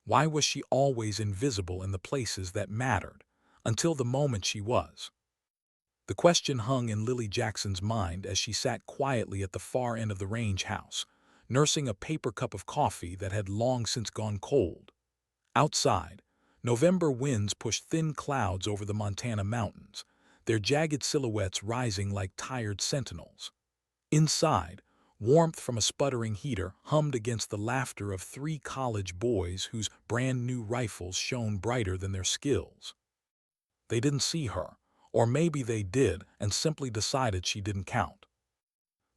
Why was she always invisible in the places that mattered, until the moment she was? The question hung in Lily Jackson's mind as she sat quietly at the far end of the range house, nursing a paper cup of coffee that had long since gone cold. Outside, November winds pushed thin clouds over the Montana mountains, their jagged silhouettes rising like tired sentinels. Inside, warmth from a sputtering heater hummed against the laughter of three college boys whose brand-new rifles shone brighter than their skills. They didn't see her, or maybe they did and simply decided she didn't count.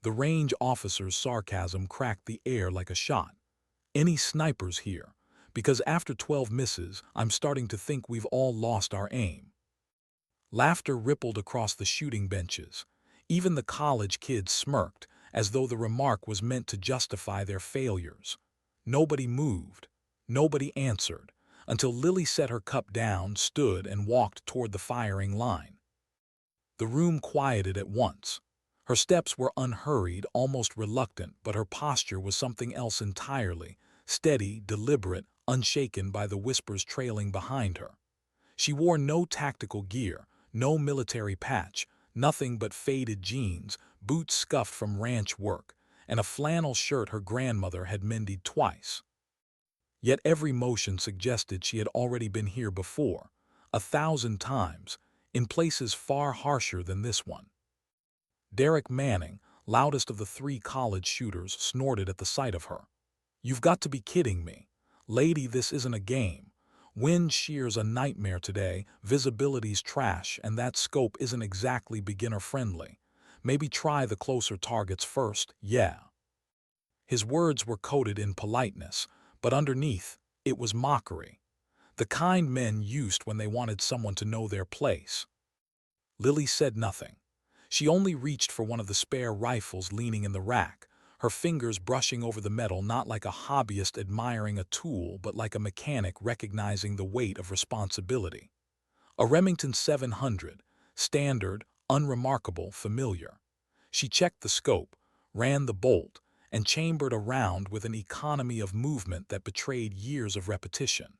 The range officer's sarcasm cracked the air like a shot. Any snipers here? Because after 12 misses, I'm starting to think we've all lost our aim. Laughter rippled across the shooting benches. Even the college kids smirked, as though the remark was meant to justify their failures. Nobody moved. Nobody answered, until Lily set her cup down, stood, and walked toward the firing line. The room quieted at once. Her steps were unhurried, almost reluctant, but her posture was something else entirely, steady, deliberate, unshaken by the whispers trailing behind her. She wore no tactical gear, no military patch, nothing but faded jeans, boots scuffed from ranch work, and a flannel shirt her grandmother had mended twice. Yet every motion suggested she had already been here before, 1,000 times, in places far harsher than this one. Derek Manning, loudest of the three college shooters, snorted at the sight of her. "You've got to be kidding me. Lady, this isn't a game. Wind shear's a nightmare today, visibility's trash, and that scope isn't exactly beginner-friendly. Maybe try the closer targets first, yeah." His words were coded in politeness, but underneath, it was mockery. The kind men used when they wanted someone to know their place. Lily said nothing. She only reached for one of the spare rifles leaning in the rack, her fingers brushing over the metal not like a hobbyist admiring a tool but like a mechanic recognizing the weight of responsibility. A Remington 700, standard, unremarkable, familiar. She checked the scope, ran the bolt, and chambered a round with an economy of movement that betrayed years of repetition.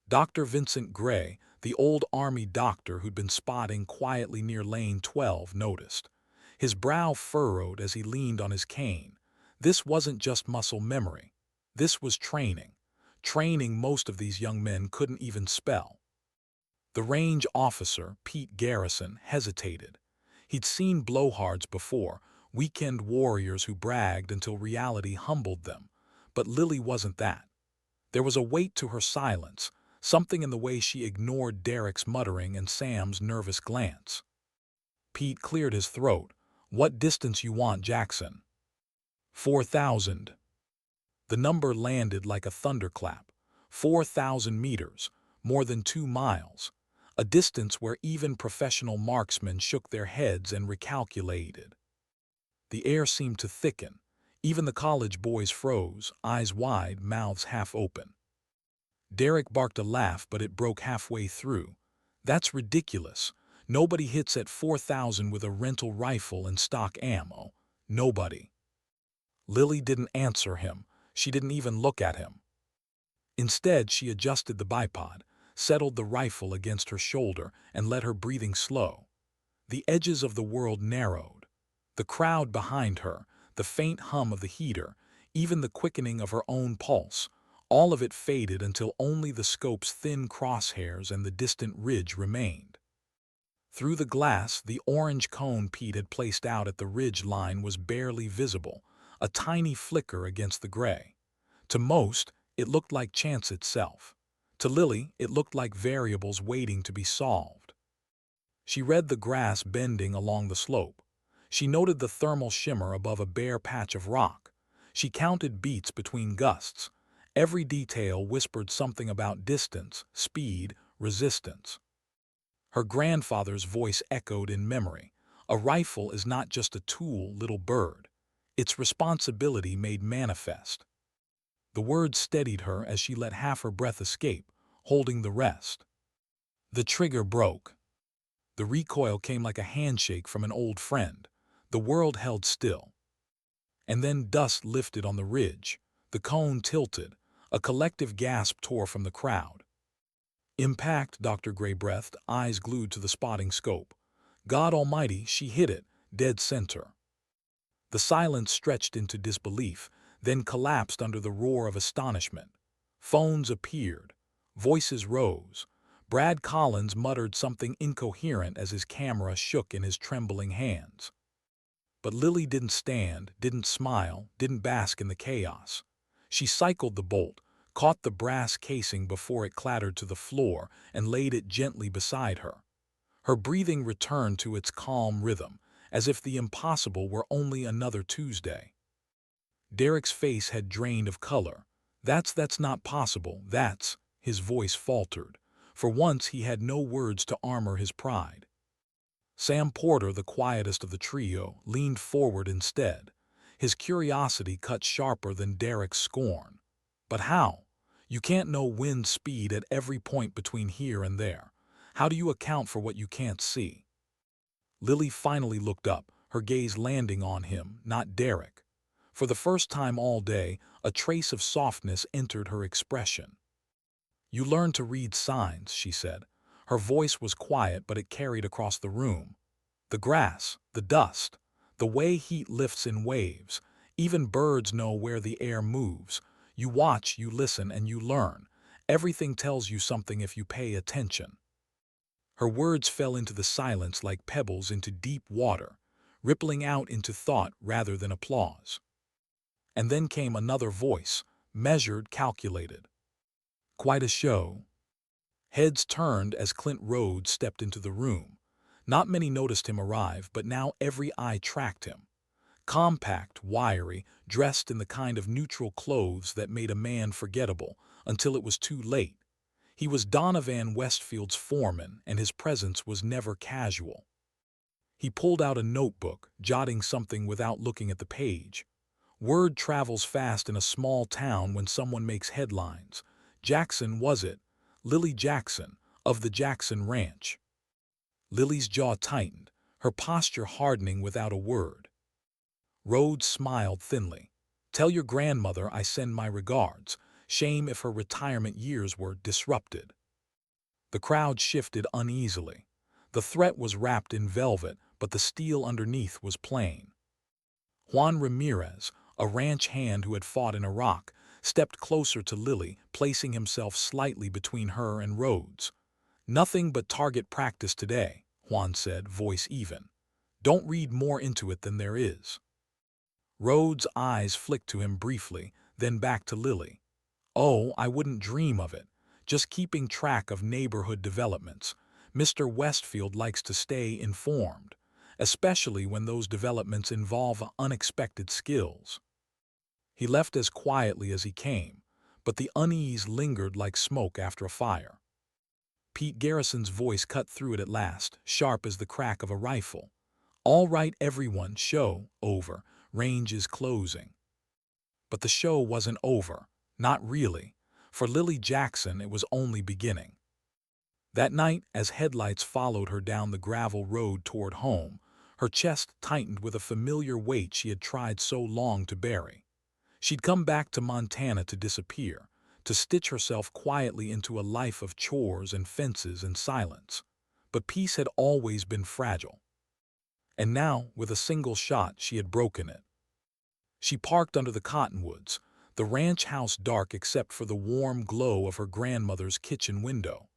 Dr. Vincent Gray, the old Army doctor who'd been spotting quietly near Lane 12, noticed. His brow furrowed as he leaned on his cane. This wasn't just muscle memory. This was training. Training most of these young men couldn't even spell. The range officer, Pete Garrison, hesitated. He'd seen blowhards before, weekend warriors who bragged until reality humbled them. But Lily wasn't that. There was a weight to her silence, something in the way she ignored Derek's muttering and Sam's nervous glance. Pete cleared his throat. "What distance you want, Jackson?" 4,000. The number landed like a thunderclap. 4,000 meters, more than 2 miles. A distance where even professional marksmen shook their heads and recalculated. The air seemed to thicken. Even the college boys froze, eyes wide, mouths half open. Derek barked a laugh, but it broke halfway through. "That's ridiculous. Nobody hits at 4,000 with a rental rifle and stock ammo. Nobody." Lily didn't answer him. She didn't even look at him. Instead, she adjusted the bipod, settled the rifle against her shoulder, and let her breathing slow. The edges of the world narrowed. The crowd behind her, the faint hum of the heater, even the quickening of her own pulse, all of it faded until only the scope's thin crosshairs and the distant ridge remained. Through the glass, the orange cone Pete had placed out at the ridge line was barely visible, a tiny flicker against the gray. To most, it looked like chance itself. To Lily, it looked like variables waiting to be solved. She read the grass bending along the slope. She noted the thermal shimmer above a bare patch of rock. She counted beats between gusts. Every detail whispered something about distance, speed, resistance. Her grandfather's voice echoed in memory. "A rifle is not just a tool, little bird. It's responsibility made manifest." The words steadied her as she let half her breath escape, holding the rest. The trigger broke. The recoil came like a handshake from an old friend. The world held still. And then dust lifted on the ridge. The cone tilted. A collective gasp tore from the crowd. Impact, Dr. Gray breathed, eyes glued to the spotting scope. God almighty, she hit it, dead center. The silence stretched into disbelief, then collapsed under the roar of astonishment. Phones appeared. Voices rose. Brad Collins muttered something incoherent as his camera shook in his trembling hands. But Lily didn't stand, didn't smile, didn't bask in the chaos. She cycled the bolt, caught the brass casing before it clattered to the floor, and laid it gently beside her. Her breathing returned to its calm rhythm, as if the impossible were only another Tuesday. Derek's face had drained of color. That's not possible, his voice faltered. For once he had no words to armor his pride. Sam Porter, the quietest of the trio, leaned forward instead. His curiosity cut sharper than Derek's scorn. But how? You can't know wind speed at every point between here and there. How do you account for what you can't see? Lily finally looked up, her gaze landing on him, not Derek. For the first time all day, a trace of softness entered her expression. You learn to read signs, she said. Her voice was quiet, but it carried across the room. The grass, the dust, the way heat lifts in waves. Even birds know where the air moves. You watch, you listen, and you learn. Everything tells you something if you pay attention. Her words fell into the silence like pebbles into deep water, rippling out into thought rather than applause. And then came another voice, measured, calculated. Quite a show. Heads turned as Clint Rhodes stepped into the room. Not many noticed him arrive, but now every eye tracked him. Compact, wiry, dressed in the kind of neutral clothes that made a man forgettable until it was too late. He was Donovan Westfield's foreman, and his presence was never casual. He pulled out a notebook, jotting something without looking at the page. Word travels fast in a small town when someone makes headlines. Jackson was it? Lily Jackson, of the Jackson Ranch. Lily's jaw tightened, her posture hardening without a word. Rhodes smiled thinly. Tell your grandmother I send my regards. Shame if her retirement years were disrupted. The crowd shifted uneasily. The threat was wrapped in velvet, but the steel underneath was plain. Juan Ramirez, a ranch hand who had fought in Iraq, stepped closer to Lily, placing himself slightly between her and Rhodes. Nothing but target practice today, Juan said, voice even. Don't read more into it than there is. Rhodes' eyes flicked to him briefly, then back to Lily. Oh, I wouldn't dream of it. Just keeping track of neighborhood developments. Mr. Westfield likes to stay informed, especially when those developments involve unexpected skills. He left as quietly as he came, but the unease lingered like smoke after a fire. Pete Garrison's voice cut through it at last, sharp as the crack of a rifle. All right, everyone, show over. Range is closing. But the show wasn't over. Not really. For Lily Jackson, it was only beginning. That night, as headlights followed her down the gravel road toward home, her chest tightened with a familiar weight she had tried so long to bury. She'd come back to Montana to disappear, to stitch herself quietly into a life of chores and fences and silence. But peace had always been fragile. And now, with a single shot, she had broken it. She parked under the cottonwoods, the ranch house dark except for the warm glow of her grandmother's kitchen window.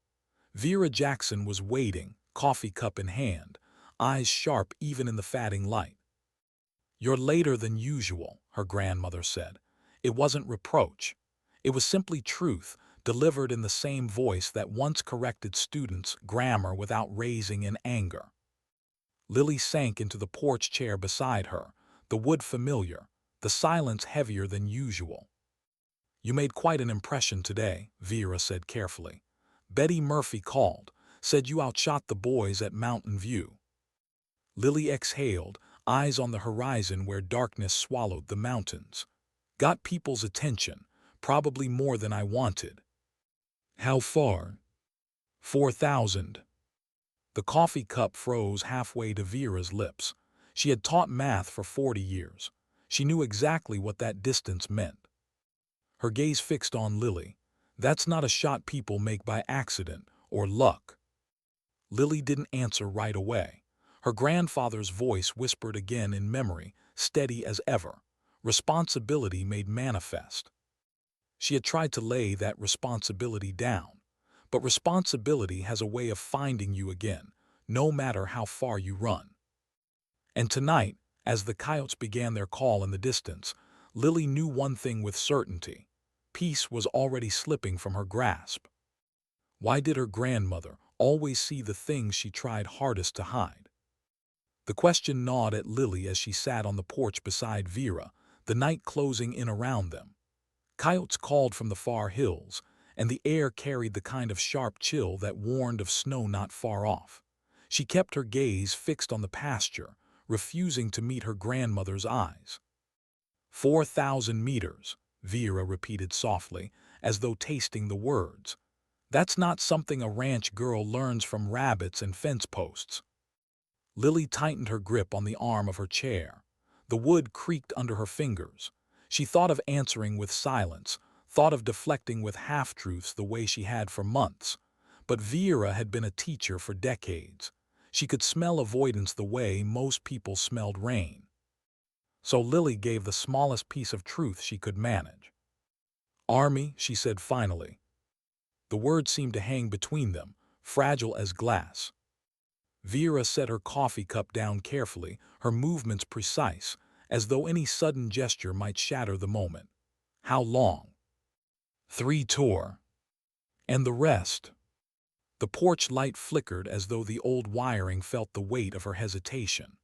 Vera Jackson was waiting, coffee cup in hand, eyes sharp even in the fading light. You're later than usual, her grandmother said. It wasn't reproach. It was simply truth, delivered in the same voice that once corrected students' grammar without raising in anger. Lily sank into the porch chair beside her, the wood familiar, the silence heavier than usual. You made quite an impression today, Vera said carefully. Betty Murphy called, said you outshot the boys at Mountain View. Lily exhaled, eyes on the horizon where darkness swallowed the mountains. Got people's attention, probably more than I wanted. How far? 4,000. The coffee cup froze halfway to Vera's lips. She had taught math for 40 years. She knew exactly what that distance meant. her gaze fixed on Lily. "That's not a shot people make by accident or luck." Lily didn't answer right away. Her grandfather's voice whispered again in memory, steady as ever. Responsibility made manifest. She had tried to lay that responsibility down. But responsibility has a way of finding you again, no matter how far you run. And tonight, as the coyotes began their call in the distance, Lily knew one thing with certainty. Peace was already slipping from her grasp. Why did her grandmother always see the things she tried hardest to hide? The question gnawed at Lily as she sat on the porch beside Vera, the night closing in around them. Coyotes called from the far hills, and the air carried the kind of sharp chill that warned of snow not far off. She kept her gaze fixed on the pasture, refusing to meet her grandmother's eyes. 4,000 meters, Vera repeated softly, as though tasting the words. That's not something a ranch girl learns from rabbits and fence posts. Lily tightened her grip on the arm of her chair. The wood creaked under her fingers. She thought of answering with silence, thought of deflecting with half-truths the way she had for months. But Vera had been a teacher for decades. She could smell avoidance the way most people smelled rain. So Lily gave the smallest piece of truth she could manage. "Army," she said finally. The words seemed to hang between them, fragile as glass. Vera set her coffee cup down carefully, her movements precise, as though any sudden gesture might shatter the moment. "How long?" "3 tour. And the rest?" The porch light flickered as though the old wiring felt the weight of her hesitation.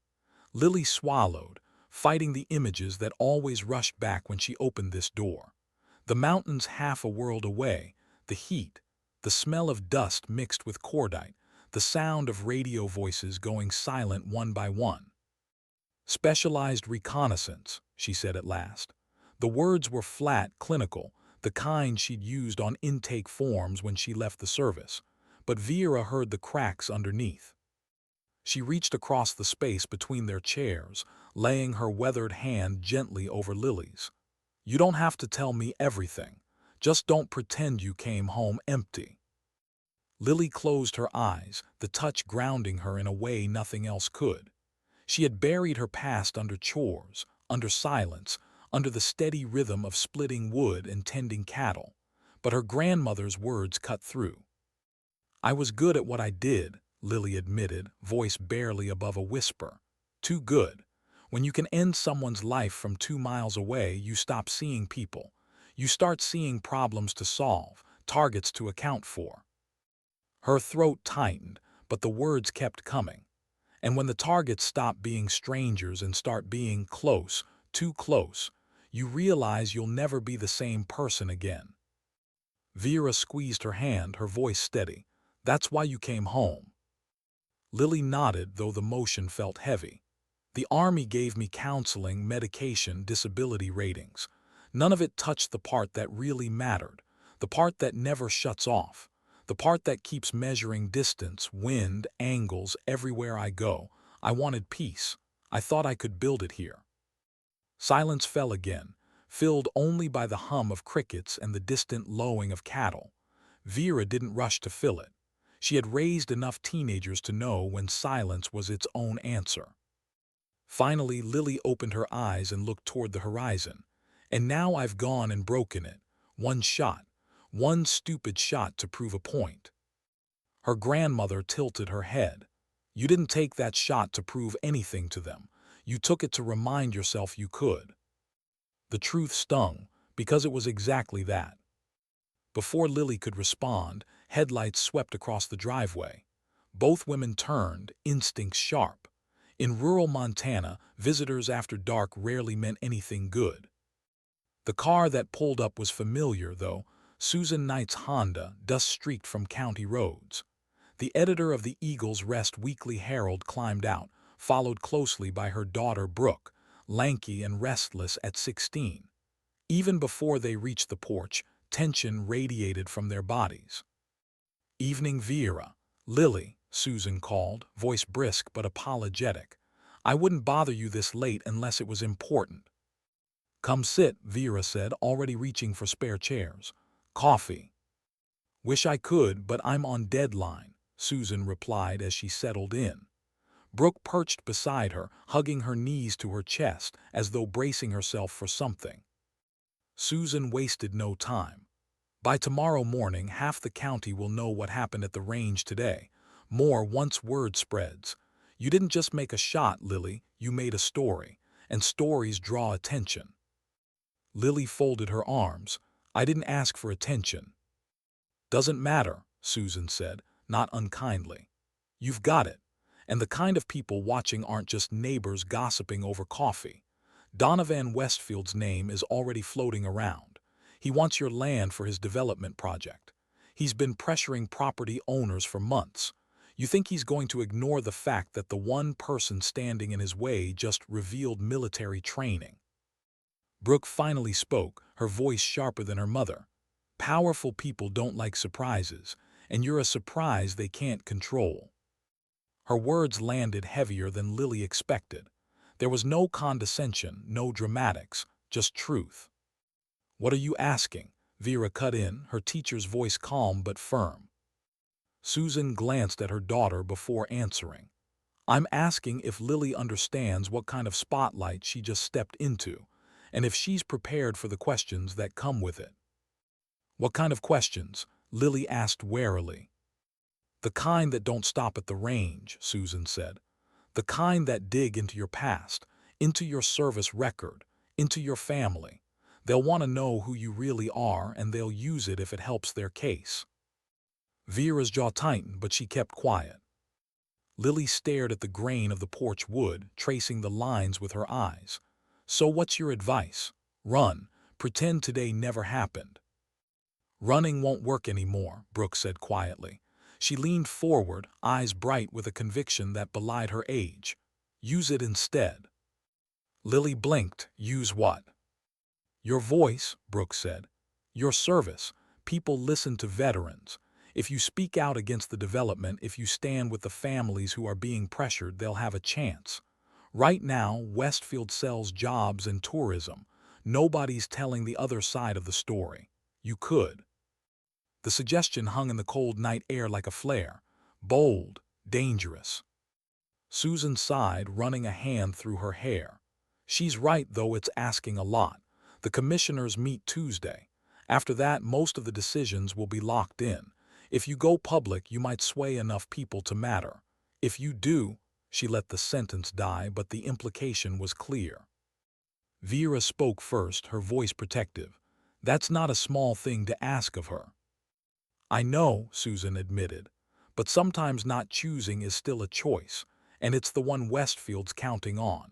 Lily swallowed, fighting the images that always rushed back when she opened this door. The mountains half a world away, the heat, the smell of dust mixed with cordite, the sound of radio voices going silent one by one. "Specialized reconnaissance," she said at last. The words were flat, clinical, the kind she'd used on intake forms when she left the service. But Vera heard the cracks underneath. She reached across the space between their chairs, laying her weathered hand gently over Lily's. "You don't have to tell me everything. Just don't pretend you came home empty." Lily closed her eyes, the touch grounding her in a way nothing else could. She had buried her past under chores, under silence, under the steady rhythm of splitting wood and tending cattle. But her grandmother's words cut through. "I was good at what I did," Lily admitted, voice barely above a whisper. "Too good. When you can end someone's life from 2 miles away, you stop seeing people. You start seeing problems to solve, targets to account for." Her throat tightened, but the words kept coming. "And when the targets stop being strangers and start being close, too close, you realize you'll never be the same person again." Vera squeezed her hand, her voice steady. "That's why you came home." Lily nodded, though the motion felt heavy. "The Army gave me counseling, medication, disability ratings. None of it touched the part that really mattered, the part that never shuts off, the part that keeps measuring distance, wind, angles, everywhere I go. I wanted peace. I thought I could build it here." Silence fell again, filled only by the hum of crickets and the distant lowing of cattle. Vera didn't rush to fill it. She had raised enough teenagers to know when silence was its own answer. Finally, Lily opened her eyes and looked toward the horizon. "And now I've gone and broken it. One shot. One stupid shot to prove a point." Her grandmother tilted her head. "You didn't take that shot to prove anything to them. You took it to remind yourself you could." The truth stung, because it was exactly that. Before Lily could respond, headlights swept across the driveway. Both women turned, instincts sharp. In rural Montana, visitors after dark rarely meant anything good. The car that pulled up was familiar, though. Susan Knight's Honda, dust-streaked from county roads. The editor of the Eagle's Rest Weekly Herald climbed out, followed closely by her daughter Brooke, lanky and restless at 16. Even before they reached the porch, tension radiated from their bodies. "Evening, Vera." "Lily," Susan called, voice brisk but apologetic. "I wouldn't bother you this late unless it was important." Come sit, Vera said, already reaching for spare chairs. Coffee. Wish I could, but I'm on deadline, Susan replied as she settled in. Brooke perched beside her, hugging her knees to her chest as though bracing herself for something. Susan wasted no time. By tomorrow morning, half the county will know what happened at the range today. More once word spreads. You didn't just make a shot, Lily, you made a story. And stories draw attention. Lily folded her arms. I didn't ask for attention. Doesn't matter, Susan said, not unkindly. You've got it. And the kind of people watching aren't just neighbors gossiping over coffee. Donovan Westfield's name is already floating around. He wants your land for his development project. He's been pressuring property owners for months. You think he's going to ignore the fact that the one person standing in his way just revealed military training? Brooke finally spoke, her voice sharper than her mother. Powerful people don't like surprises, and you're a surprise they can't control. Her words landed heavier than Lily expected. There was no condescension, no dramatics, just truth. What are you asking? Vera cut in, her teacher's voice calm but firm. Susan glanced at her daughter before answering. I'm asking if Lily understands what kind of spotlight she just stepped into, and if she's prepared for the questions that come with it. What kind of questions? Lily asked warily. The kind that don't stop at the range, Susan said. The kind that dig into your past, into your service record, into your family. They'll want to know who you really are, and they'll use it if it helps their case. Vera's jaw tightened, but she kept quiet. Lily stared at the grain of the porch wood, tracing the lines with her eyes. So what's your advice? Run. Pretend today never happened. Running won't work anymore, Brooke said quietly. She leaned forward, eyes bright with a conviction that belied her age. Use it instead. Lily blinked. Use what? Your voice, Brooke said. Your service. People listen to veterans. If you speak out against the development, if you stand with the families who are being pressured, they'll have a chance. Right now, Westfield sells jobs and tourism. Nobody's telling the other side of the story. You could. The suggestion hung in the cold night air like a flare. Bold, dangerous. Susan sighed, running a hand through her hair. She's right, though it's asking a lot. The commissioners meet Tuesday. After that, most of the decisions will be locked in. If you go public, you might sway enough people to matter. If you do, she let the sentence die, but the implication was clear. Vera spoke first, her voice protective. That's not a small thing to ask of her. I know, Susan admitted, but sometimes not choosing is still a choice, and it's the one Westfield's counting on.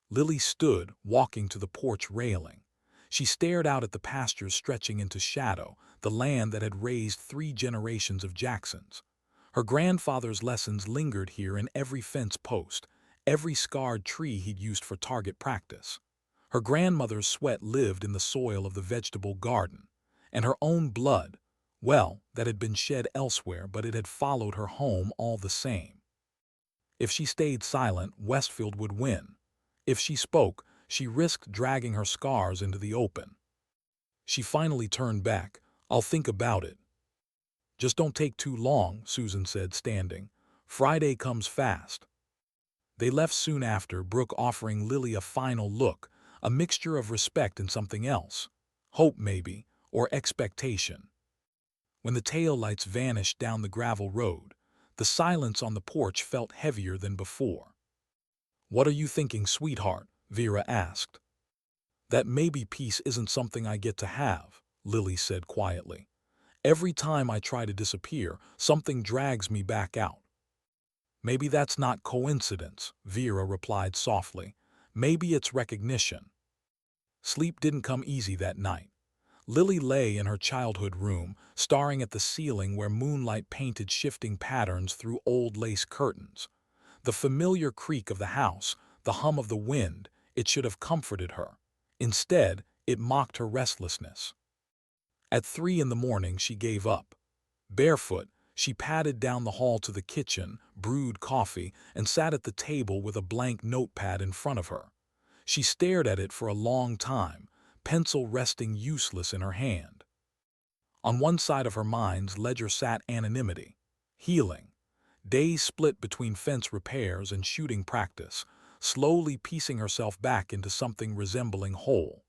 Lily stood, walking to the porch railing. She stared out at the pastures stretching into shadow, the land that had raised 3 generations of Jacksons. Her grandfather's lessons lingered here in every fence post, every scarred tree he'd used for target practice. Her grandmother's sweat lived in the soil of the vegetable garden, and her own blood, well, that had been shed elsewhere, but it had followed her home all the same. If she stayed silent, Westfield would win. If she spoke, she risked dragging her scars into the open. She finally turned back. I'll think about it. Just don't take too long, Susan said, standing. Friday comes fast. They left soon after, Brooke offering Lily a final look, a mixture of respect and something else. Hope, maybe, or expectation. When the taillights vanished down the gravel road, the silence on the porch felt heavier than before. What are you thinking, sweetheart? Vera asked. That maybe peace isn't something I get to have, Lily said quietly. Every time I try to disappear, something drags me back out. Maybe that's not coincidence, Vera replied softly. Maybe it's recognition. Sleep didn't come easy that night. Lily lay in her childhood room, staring at the ceiling where moonlight painted shifting patterns through old lace curtains. The familiar creak of the house, the hum of the wind, it should have comforted her. Instead, it mocked her restlessness. At 3 in the morning, she gave up. Barefoot, she padded down the hall to the kitchen, brewed coffee, and sat at the table with a blank notepad in front of her. She stared at it for a long time, pencil resting useless in her hand. On one side of her mind's ledger sat anonymity, healing, days split between fence repairs and shooting practice, slowly piecing herself back into something resembling whole.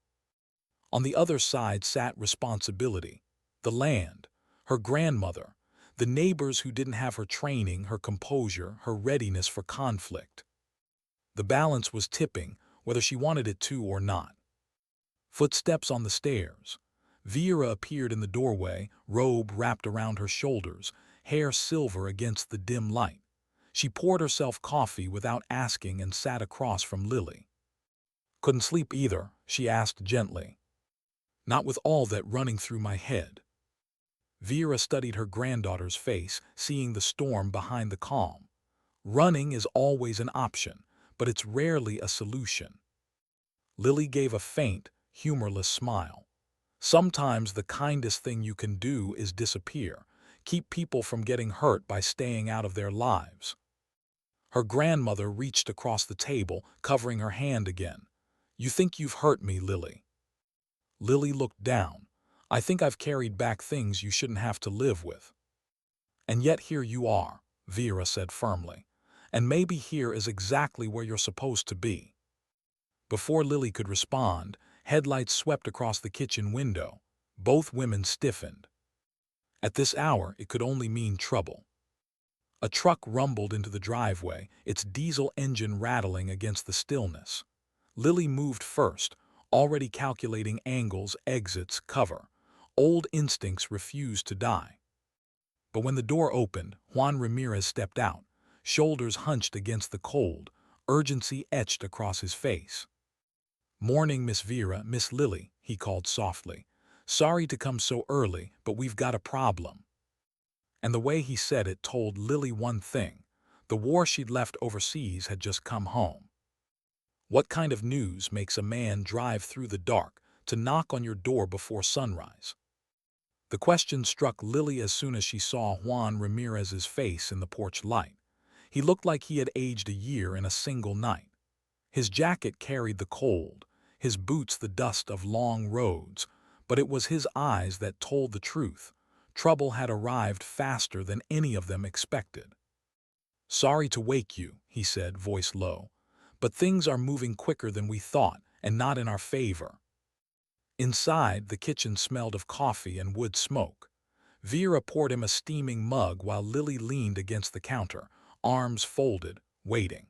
On the other side sat responsibility, the land, her grandmother, the neighbors who didn't have her training, her composure, her readiness for conflict. The balance was tipping, whether she wanted it to or not. Footsteps on the stairs. Vera appeared in the doorway, robe wrapped around her shoulders, hair silver against the dim light. She poured herself coffee without asking and sat across from Lily. "Couldn't sleep either?" she asked gently. "Not with all that running through my head." Vera studied her granddaughter's face, seeing the storm behind the calm. Running is always an option, but it's rarely a solution. Lily gave a faint, humorless smile. Sometimes the kindest thing you can do is disappear, keep people from getting hurt by staying out of their lives. Her grandmother reached across the table, covering her hand again. "You think you've hurt me, Lily." Lily looked down. "I think I've carried back things you shouldn't have to live with." "And yet here you are," Vera said firmly. "And maybe here is exactly where you're supposed to be." Before Lily could respond, headlights swept across the kitchen window. Both women stiffened. At this hour, it could only mean trouble. A truck rumbled into the driveway, its diesel engine rattling against the stillness. Lily moved first, already calculating angles, exits, cover. Old instincts refused to die. But when the door opened, Juan Ramirez stepped out, shoulders hunched against the cold, urgency etched across his face. "Morning, Miss Vera, Miss Lily," he called softly. "Sorry to come so early, but we've got a problem." And the way he said it told Lily one thing. The war she'd left overseas had just come home. What kind of news makes a man drive through the dark to knock on your door before sunrise? The question struck Lily as soon as she saw Juan Ramirez's face in the porch light. He looked like he had aged a year in a single night. His jacket carried the cold, his boots the dust of long roads, but it was his eyes that told the truth. Trouble had arrived faster than any of them expected. "Sorry to wake you," he said, voice low, "but things are moving quicker than we thought, and not in our favor." Inside, the kitchen smelled of coffee and wood smoke. Vera poured him a steaming mug while Lily leaned against the counter, arms folded, waiting.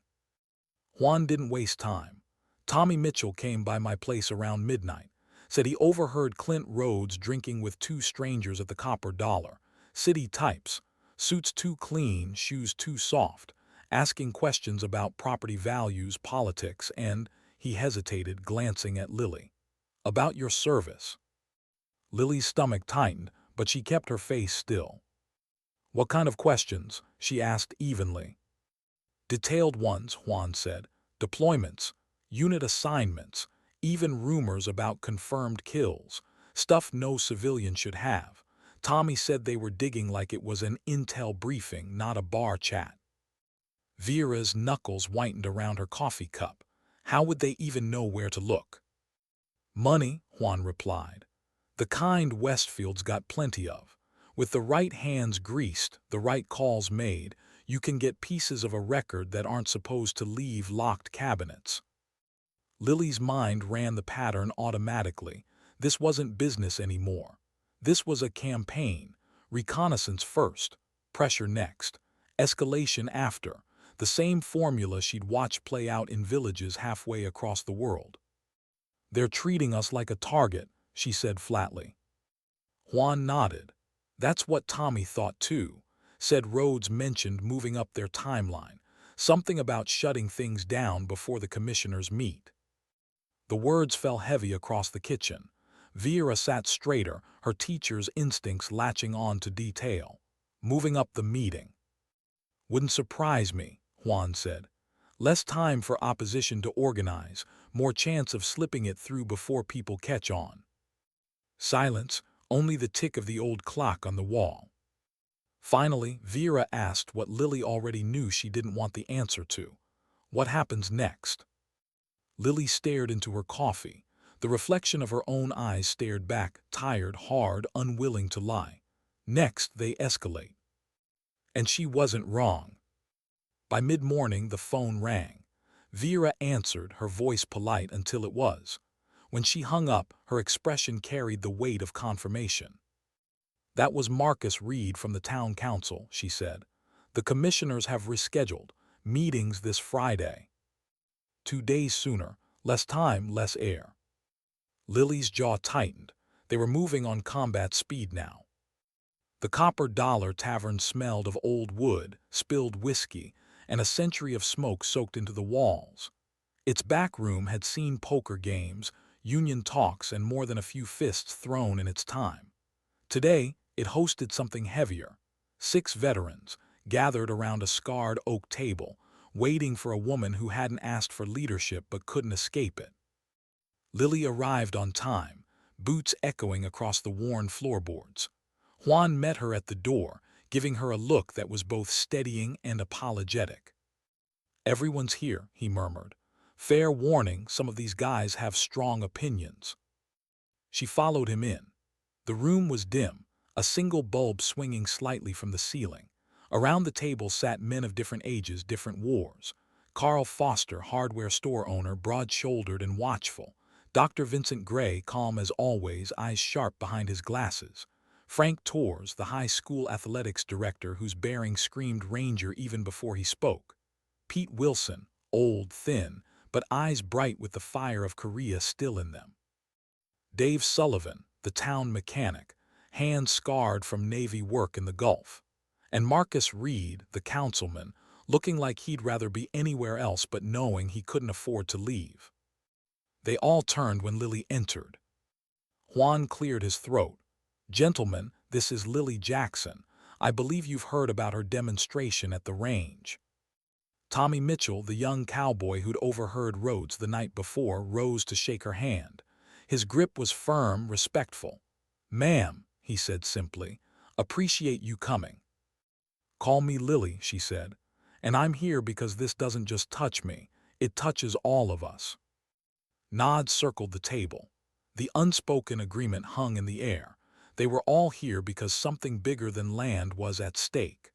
Juan didn't waste time. "Tommy Mitchell came by my place around midnight. Said he overheard Clint Rhodes drinking with two strangers at the Copper Dollar. City types, suits too clean, shoes too soft, asking questions about property values, politics, and," he hesitated, glancing at Lily, "about your service." Lily's stomach tightened, but she kept her face still. "What kind of questions?" she asked evenly. "Detailed ones," Juan said. "Deployments, unit assignments, even rumors about confirmed kills, stuff no civilian should have. Tommy said they were digging like it was an intel briefing, not a bar chat." Vera's knuckles whitened around her coffee cup. How would they even know where to look? "Money," Juan replied. "The kind Westfield's got plenty of. With the right hands greased, the right calls made, you can get pieces of a record that aren't supposed to leave locked cabinets." Lily's mind ran the pattern automatically. This wasn't business anymore. This was a campaign. Reconnaissance first, pressure next, escalation after. The same formula she'd watched play out in villages halfway across the world. "They're treating us like a target," she said flatly. Juan nodded. "That's what Tommy thought too. Said Rhodes mentioned moving up their timeline. Something about shutting things down before the commissioners meet." The words fell heavy across the kitchen. Vera sat straighter, her teacher's instincts latching on to detail. "Moving up the meeting." "Wouldn't surprise me," Juan said. "Less time for opposition to organize, more chance of slipping it through before people catch on." Silence, only the tick of the old clock on the wall. Finally, Vera asked what Lily already knew she didn't want the answer to. "What happens next?" Lily stared into her coffee. The reflection of her own eyes stared back, tired, hard, unwilling to lie. Next, they escalate. And she wasn't wrong. By mid-morning, the phone rang. Vera answered, her voice polite until it was. When she hung up, her expression carried the weight of confirmation. "That was Marcus Reed from the town council," she said. "The commissioners have rescheduled. Meetings this Friday." 2 days sooner. Less time, less air. Lily's jaw tightened. They were moving on combat speed now. The Copper Dollar Tavern smelled of old wood, spilled whiskey, and a century of smoke soaked into the walls. Its back room had seen poker games, union talks, and more than a few fists thrown in its time. Today, it hosted something heavier. 6 veterans, gathered around a scarred oak table, waiting for a woman who hadn't asked for leadership but couldn't escape it. Lily arrived on time, boots echoing across the worn floorboards. Juan met her at the door, giving her a look that was both steadying and apologetic. "Everyone's here," he murmured. "Fair warning, some of these guys have strong opinions." She followed him in. The room was dim, a single bulb swinging slightly from the ceiling. Around the table sat men of different ages, different wars. Carl Foster, hardware store owner, broad-shouldered and watchful. Dr. Vincent Gray, calm as always, eyes sharp behind his glasses. Frank Torres, the high school athletics director whose bearing screamed Ranger even before he spoke. Pete Wilson, old, thin, but eyes bright with the fire of Korea still in them. Dave Sullivan, the town mechanic, hands scarred from Navy work in the Gulf. And Marcus Reed, the councilman, looking like he'd rather be anywhere else but knowing he couldn't afford to leave. They all turned when Lily entered. Juan cleared his throat. "Gentlemen, this is Lily Jackson. I believe you've heard about her demonstration at the range." Tommy Mitchell, the young cowboy who'd overheard Rhodes the night before, rose to shake her hand. His grip was firm, respectful. "Ma'am," he said simply, "appreciate you coming." "Call me Lily," she said. "And I'm here because this doesn't just touch me, it touches all of us." Nods circled the table. The unspoken agreement hung in the air. They were all here because something bigger than land was at stake.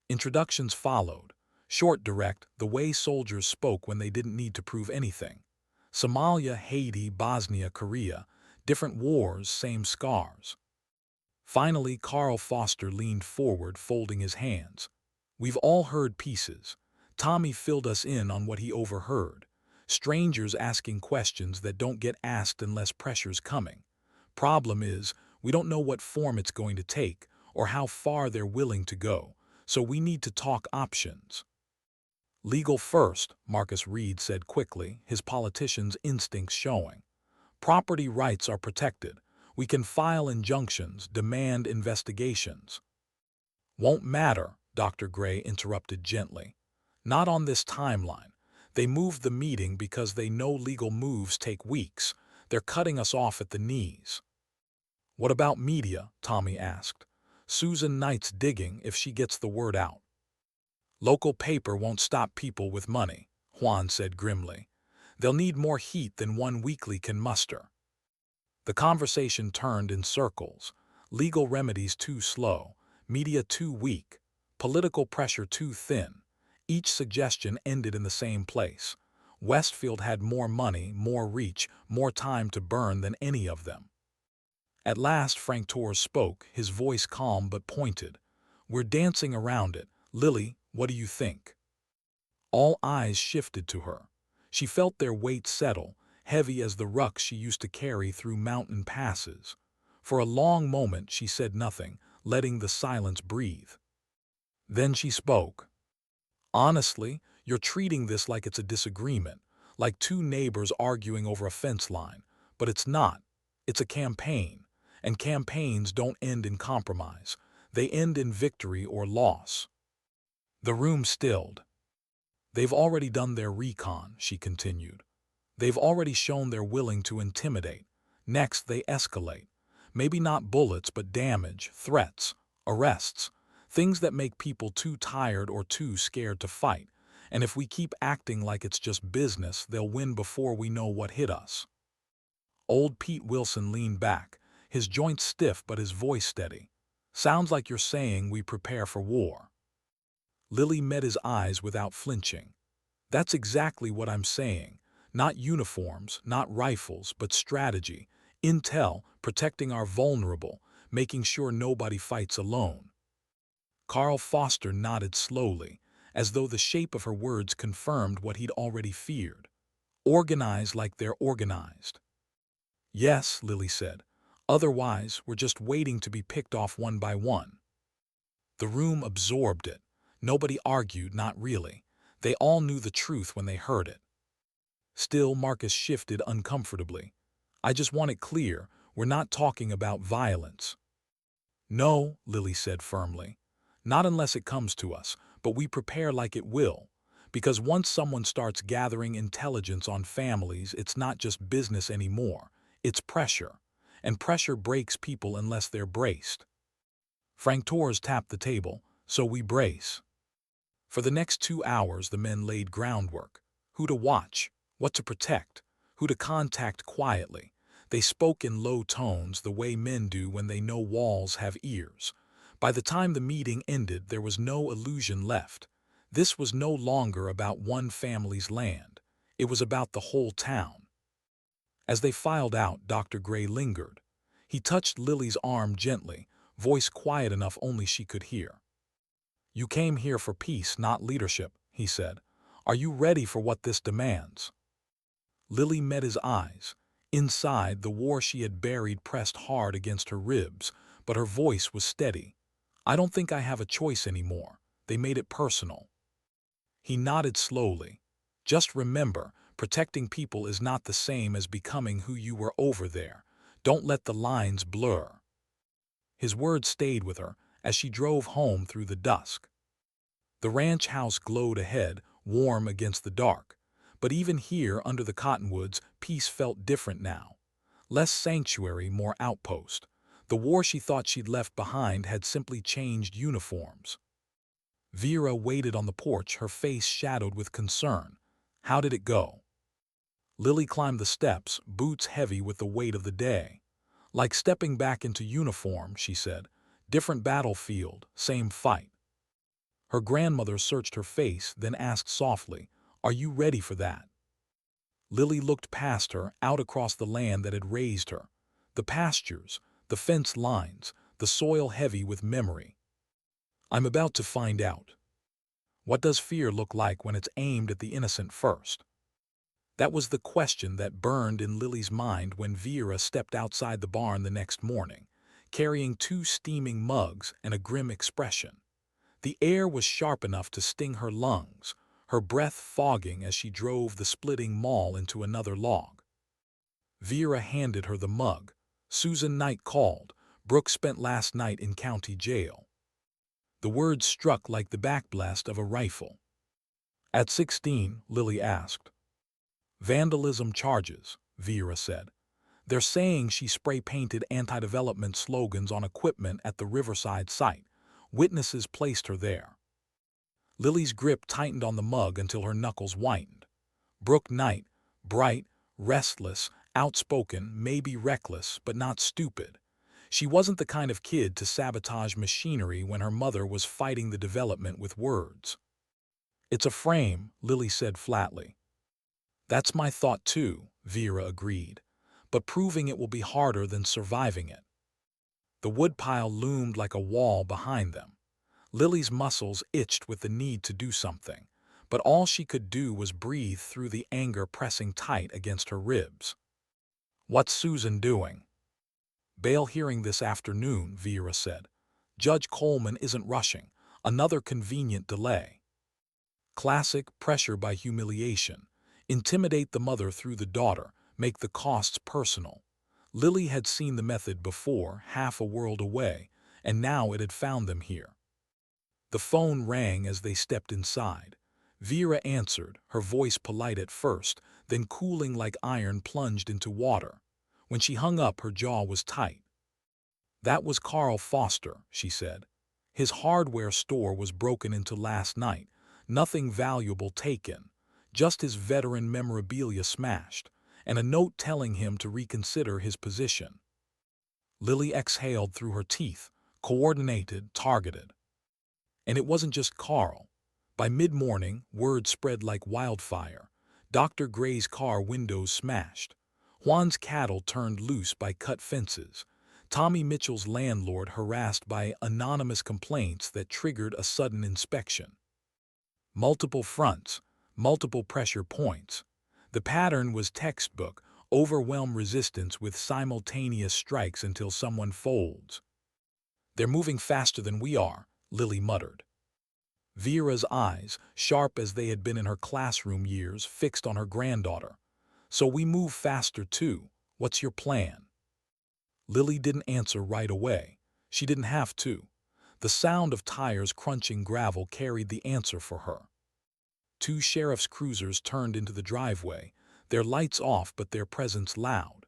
Introductions followed. Short, direct, the way soldiers spoke when they didn't need to prove anything. Somalia, Haiti, Bosnia, Korea. Different wars, same scars. Finally, Carl Foster leaned forward, folding his hands. "We've all heard pieces." Tommy filled us in on what he overheard. Strangers asking questions that don't get asked unless pressure's coming. Problem is, we don't know what form it's going to take or how far they're willing to go, so we need to talk options. "Legal first," Marcus Reed said quickly, his politician's instincts showing. "Property rights are protected. We can file injunctions, demand investigations." "Won't matter," Dr. Gray interrupted gently. "Not on this timeline. They moved the meeting because they know legal moves take weeks. They're cutting us off at the knees." "What about media?" Tommy asked. "Susan Knight's digging if she gets the word out." "Local paper won't stop people with money," Juan said grimly. "They'll need more heat than one weekly can muster." The conversation turned in circles. Legal remedies too slow, media too weak, political pressure too thin. Each suggestion ended in the same place. Westfield had more money, more reach, more time to burn than any of them. At last Frank Torres spoke, his voice calm but pointed. "We're dancing around it. Lily, what do you think?" All eyes shifted to her. She felt their weight settle, heavy as the rucks she used to carry through mountain passes. For a long moment she said nothing, letting the silence breathe. Then she spoke. "Honestly, you're treating this like it's a disagreement, like two neighbors arguing over a fence line. But it's not. It's a campaign. And campaigns don't end in compromise. They end in victory or loss." The room stilled. "They've already done their recon," she continued. "They've already shown they're willing to intimidate. Next, they escalate. Maybe not bullets, but damage, threats, arrests, things that make people too tired or too scared to fight. And if we keep acting like it's just business, they'll win before we know what hit us. Old Pete Wilson leaned back, his joints stiff but his voice steady. Sounds like you're saying we prepare for war. Lily met his eyes without flinching. That's exactly what I'm saying. Not uniforms, not rifles, but strategy, intel, protecting our vulnerable, making sure nobody fights alone. Carl Foster nodded slowly, as though the shape of her words confirmed what he'd already feared. Organize like they're organized. Yes, Lily said. Otherwise, we're just waiting to be picked off one by one. The room absorbed it. Nobody argued, not really. They all knew the truth when they heard it. Still, Marcus shifted uncomfortably. I just want it clear, we're not talking about violence. No, Lily said firmly. Not unless it comes to us, but we prepare like it will. Because once someone starts gathering intelligence on families, it's not just business anymore. It's pressure. And pressure breaks people unless they're braced. Frank Torres tapped the table, so we brace. For the next 2 hours the men laid groundwork. Who to watch, what to protect, who to contact quietly. They spoke in low tones the way men do when they know walls have ears. By the time the meeting ended there was no illusion left. This was no longer about one family's land. It was about the whole town. As they filed out, Dr. Gray lingered. He touched Lily's arm gently, voice quiet enough only she could hear. You came here for peace, not leadership, he said. Are you ready for what this demands? Lily met his eyes. Inside, the war she had buried pressed hard against her ribs, but her voice was steady. I don't think I have a choice anymore. They made it personal. He nodded slowly. Just remember, protecting people is not the same as becoming who you were over there. Don't let the lines blur. His words stayed with her as she drove home through the dusk. The ranch house glowed ahead, warm against the dark. But even here, under the cottonwoods, peace felt different now. Less sanctuary, more outpost. The war she thought she'd left behind had simply changed uniforms. Vera waited on the porch, her face shadowed with concern. How did it go? Lily climbed the steps, boots heavy with the weight of the day. Like stepping back into uniform, she said. Different battlefield, same fight. Her grandmother searched her face, then asked softly, Are you ready for that? Lily looked past her, out across the land that had raised her. The pastures, the fence lines, the soil heavy with memory. I'm about to find out. What does fear look like when it's aimed at the innocent first? That was the question that burned in Lily's mind when Vera stepped outside the barn the next morning, carrying 2 steaming mugs and a grim expression. The air was sharp enough to sting her lungs, her breath fogging as she drove the splitting maul into another log. Vera handed her the mug. Susan Knight called. Brooke spent last night in county jail. The words struck like the backblast of a rifle. At 16, Lily asked. Vandalism charges, Vera said. They're saying she spray-painted anti-development slogans on equipment at the Riverside site. Witnesses placed her there. Lily's grip tightened on the mug until her knuckles whitened. Brooke Knight, bright, restless, outspoken, maybe reckless, but not stupid. She wasn't the kind of kid to sabotage machinery when her mother was fighting the development with words. It's a frame, Lily said flatly. That's my thought too, Vera agreed. But proving it will be harder than surviving it. The woodpile loomed like a wall behind them. Lily's muscles itched with the need to do something, but all she could do was breathe through the anger pressing tight against her ribs. What's Susan doing? Bail hearing this afternoon, Vera said. Judge Coleman isn't rushing. Another convenient delay. Classic pressure by humiliation. Intimidate the mother through the daughter, make the costs personal. Lily had seen the method before, half a world away, and now it had found them here. The phone rang as they stepped inside. Vera answered, her voice polite at first, then cooling like iron plunged into water. When she hung up, her jaw was tight. That was Carl Foster, she said. His hardware store was broken into last night. Nothing valuable taken, just his veteran memorabilia smashed, and a note telling him to reconsider his position. Lily exhaled through her teeth, coordinated, targeted. And it wasn't just Carl. By mid-morning, word spread like wildfire. Dr. Gray's car windows smashed. Juan's cattle turned loose by cut fences. Tommy Mitchell's landlord harassed by anonymous complaints that triggered a sudden inspection. Multiple fronts, multiple pressure points. The pattern was textbook: overwhelm resistance with simultaneous strikes until someone folds. "They're moving faster than we are," Lily muttered. Vera's eyes, sharp as they had been in her classroom years, fixed on her granddaughter. "So we move faster too. What's your plan?" Lily didn't answer right away. She didn't have to. The sound of tires crunching gravel carried the answer for her. Two sheriff's cruisers turned into the driveway, their lights off but their presence loud.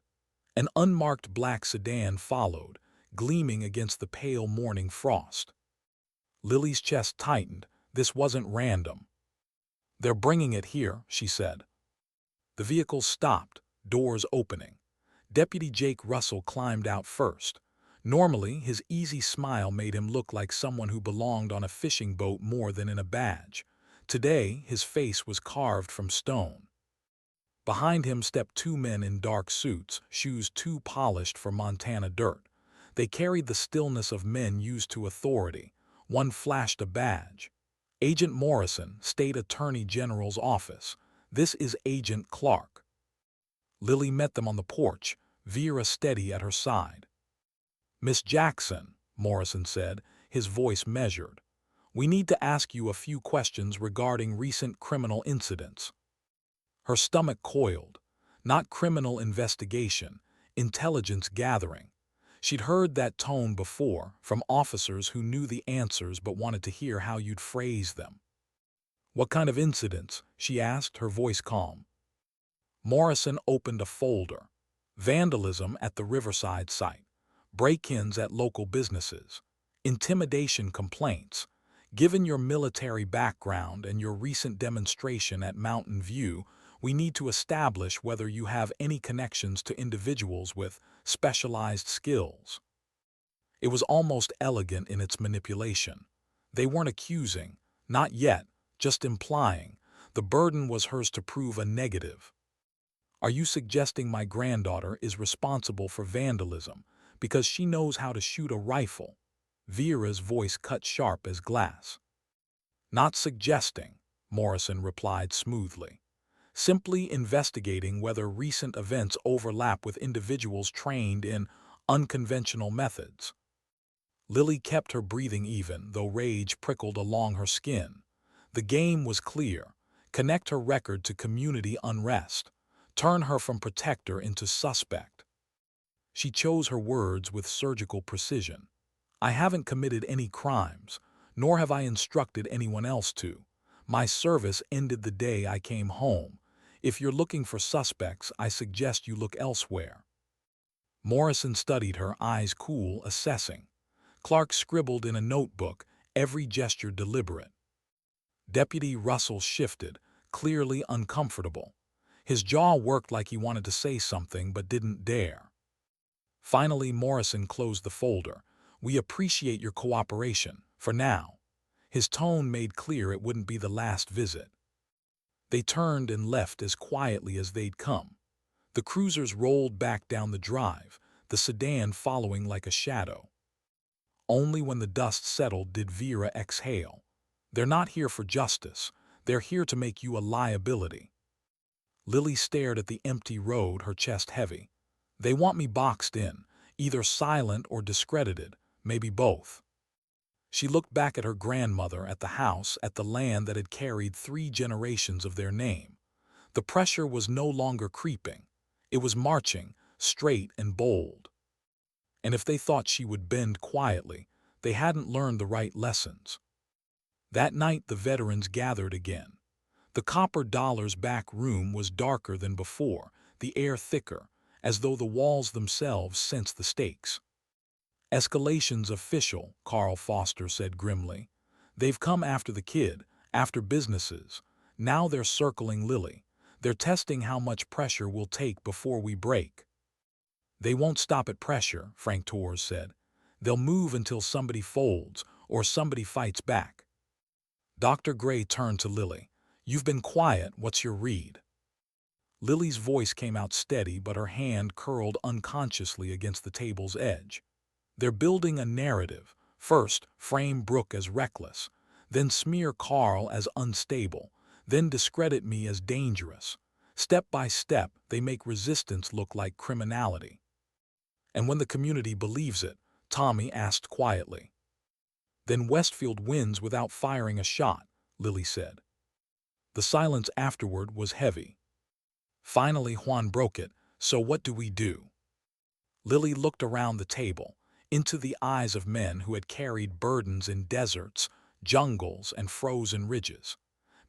An unmarked black sedan followed, gleaming against the pale morning frost. Lily's chest tightened. This wasn't random. "They're bringing it here," she said. The vehicle stopped, doors opening. Deputy Jake Russell climbed out first. Normally, his easy smile made him look like someone who belonged on a fishing boat more than in a badge. Today, his face was carved from stone. Behind him stepped two men in dark suits, shoes too polished for Montana dirt. They carried the stillness of men used to authority. One flashed a badge. "Agent Morrison, State Attorney General's office. This is Agent Clark." Lily met them on the porch, Vera steady at her side. "Miss Jackson," Morrison said, his voice measured, "we need to ask you a few questions regarding recent criminal incidents." Her stomach coiled. Not criminal investigation, intelligence gathering. She'd heard that tone before, from officers who knew the answers but wanted to hear how you'd phrase them. "What kind of incidents?" she asked, her voice calm. Morrison opened a folder. Vandalism at the Riverside site. Break-ins at local businesses. Intimidation complaints. "Given your military background and your recent demonstration at Mountain View, we need to establish whether you have any connections to individuals with specialized skills." It was almost elegant in its manipulation. They weren't accusing, not yet, just implying. The burden was hers to prove a negative. "Are you suggesting my granddaughter is responsible for vandalism because she knows how to shoot a rifle?" Vera's voice cut sharp as glass. "Not suggesting," Morrison replied smoothly. "Simply investigating whether recent events overlap with individuals trained in unconventional methods." Lily kept her breathing even, though rage prickled along her skin. The game was clear. Connect her record to community unrest. Turn her from protector into suspect. She chose her words with surgical precision. "I haven't committed any crimes, nor have I instructed anyone else to. My service ended the day I came home. If you're looking for suspects, I suggest you look elsewhere." Morrison studied her, eyes cool, assessing. Clark scribbled in a notebook, every gesture deliberate. Deputy Russell shifted, clearly uncomfortable. His jaw worked like he wanted to say something but didn't dare. Finally, Morrison closed the folder. "We appreciate your cooperation, for now." His tone made clear it wouldn't be the last visit. They turned and left as quietly as they'd come. The cruisers rolled back down the drive, the sedan following like a shadow. Only when the dust settled did Vera exhale. "They're not here for justice. They're here to make you a liability." Lily stared at the empty road, her chest heavy. "They want me boxed in, either silent or discredited, maybe both." She looked back at her grandmother, at the house, at the land that had carried 3 generations of their name. The pressure was no longer creeping. It was marching, straight and bold. And if they thought she would bend quietly, they hadn't learned the right lessons. That night the veterans gathered again. The copper dollar's back room was darker than before, the air thicker, as though the walls themselves sensed the stakes. "Escalation's official," Carl Foster said grimly. "They've come after the kid, after businesses. Now they're circling Lily. They're testing how much pressure we'll take before we break. They won't stop at pressure, Frank Torres said. They'll move until somebody folds or somebody fights back. Dr. Gray turned to Lily. You've been quiet, what's your read? Lily's voice came out steady, but her hand curled unconsciously against the table's edge. They're building a narrative. First, frame Brooke as reckless, then smear Carl as unstable, then discredit me as dangerous. Step by step, they make resistance look like criminality. And when the community believes it, Tommy asked quietly. Then Westfield wins without firing a shot, Lily said. The silence afterward was heavy. Finally, Juan broke it. So what do we do? Lily looked around the table, into the eyes of men who had carried burdens in deserts, jungles, and frozen ridges.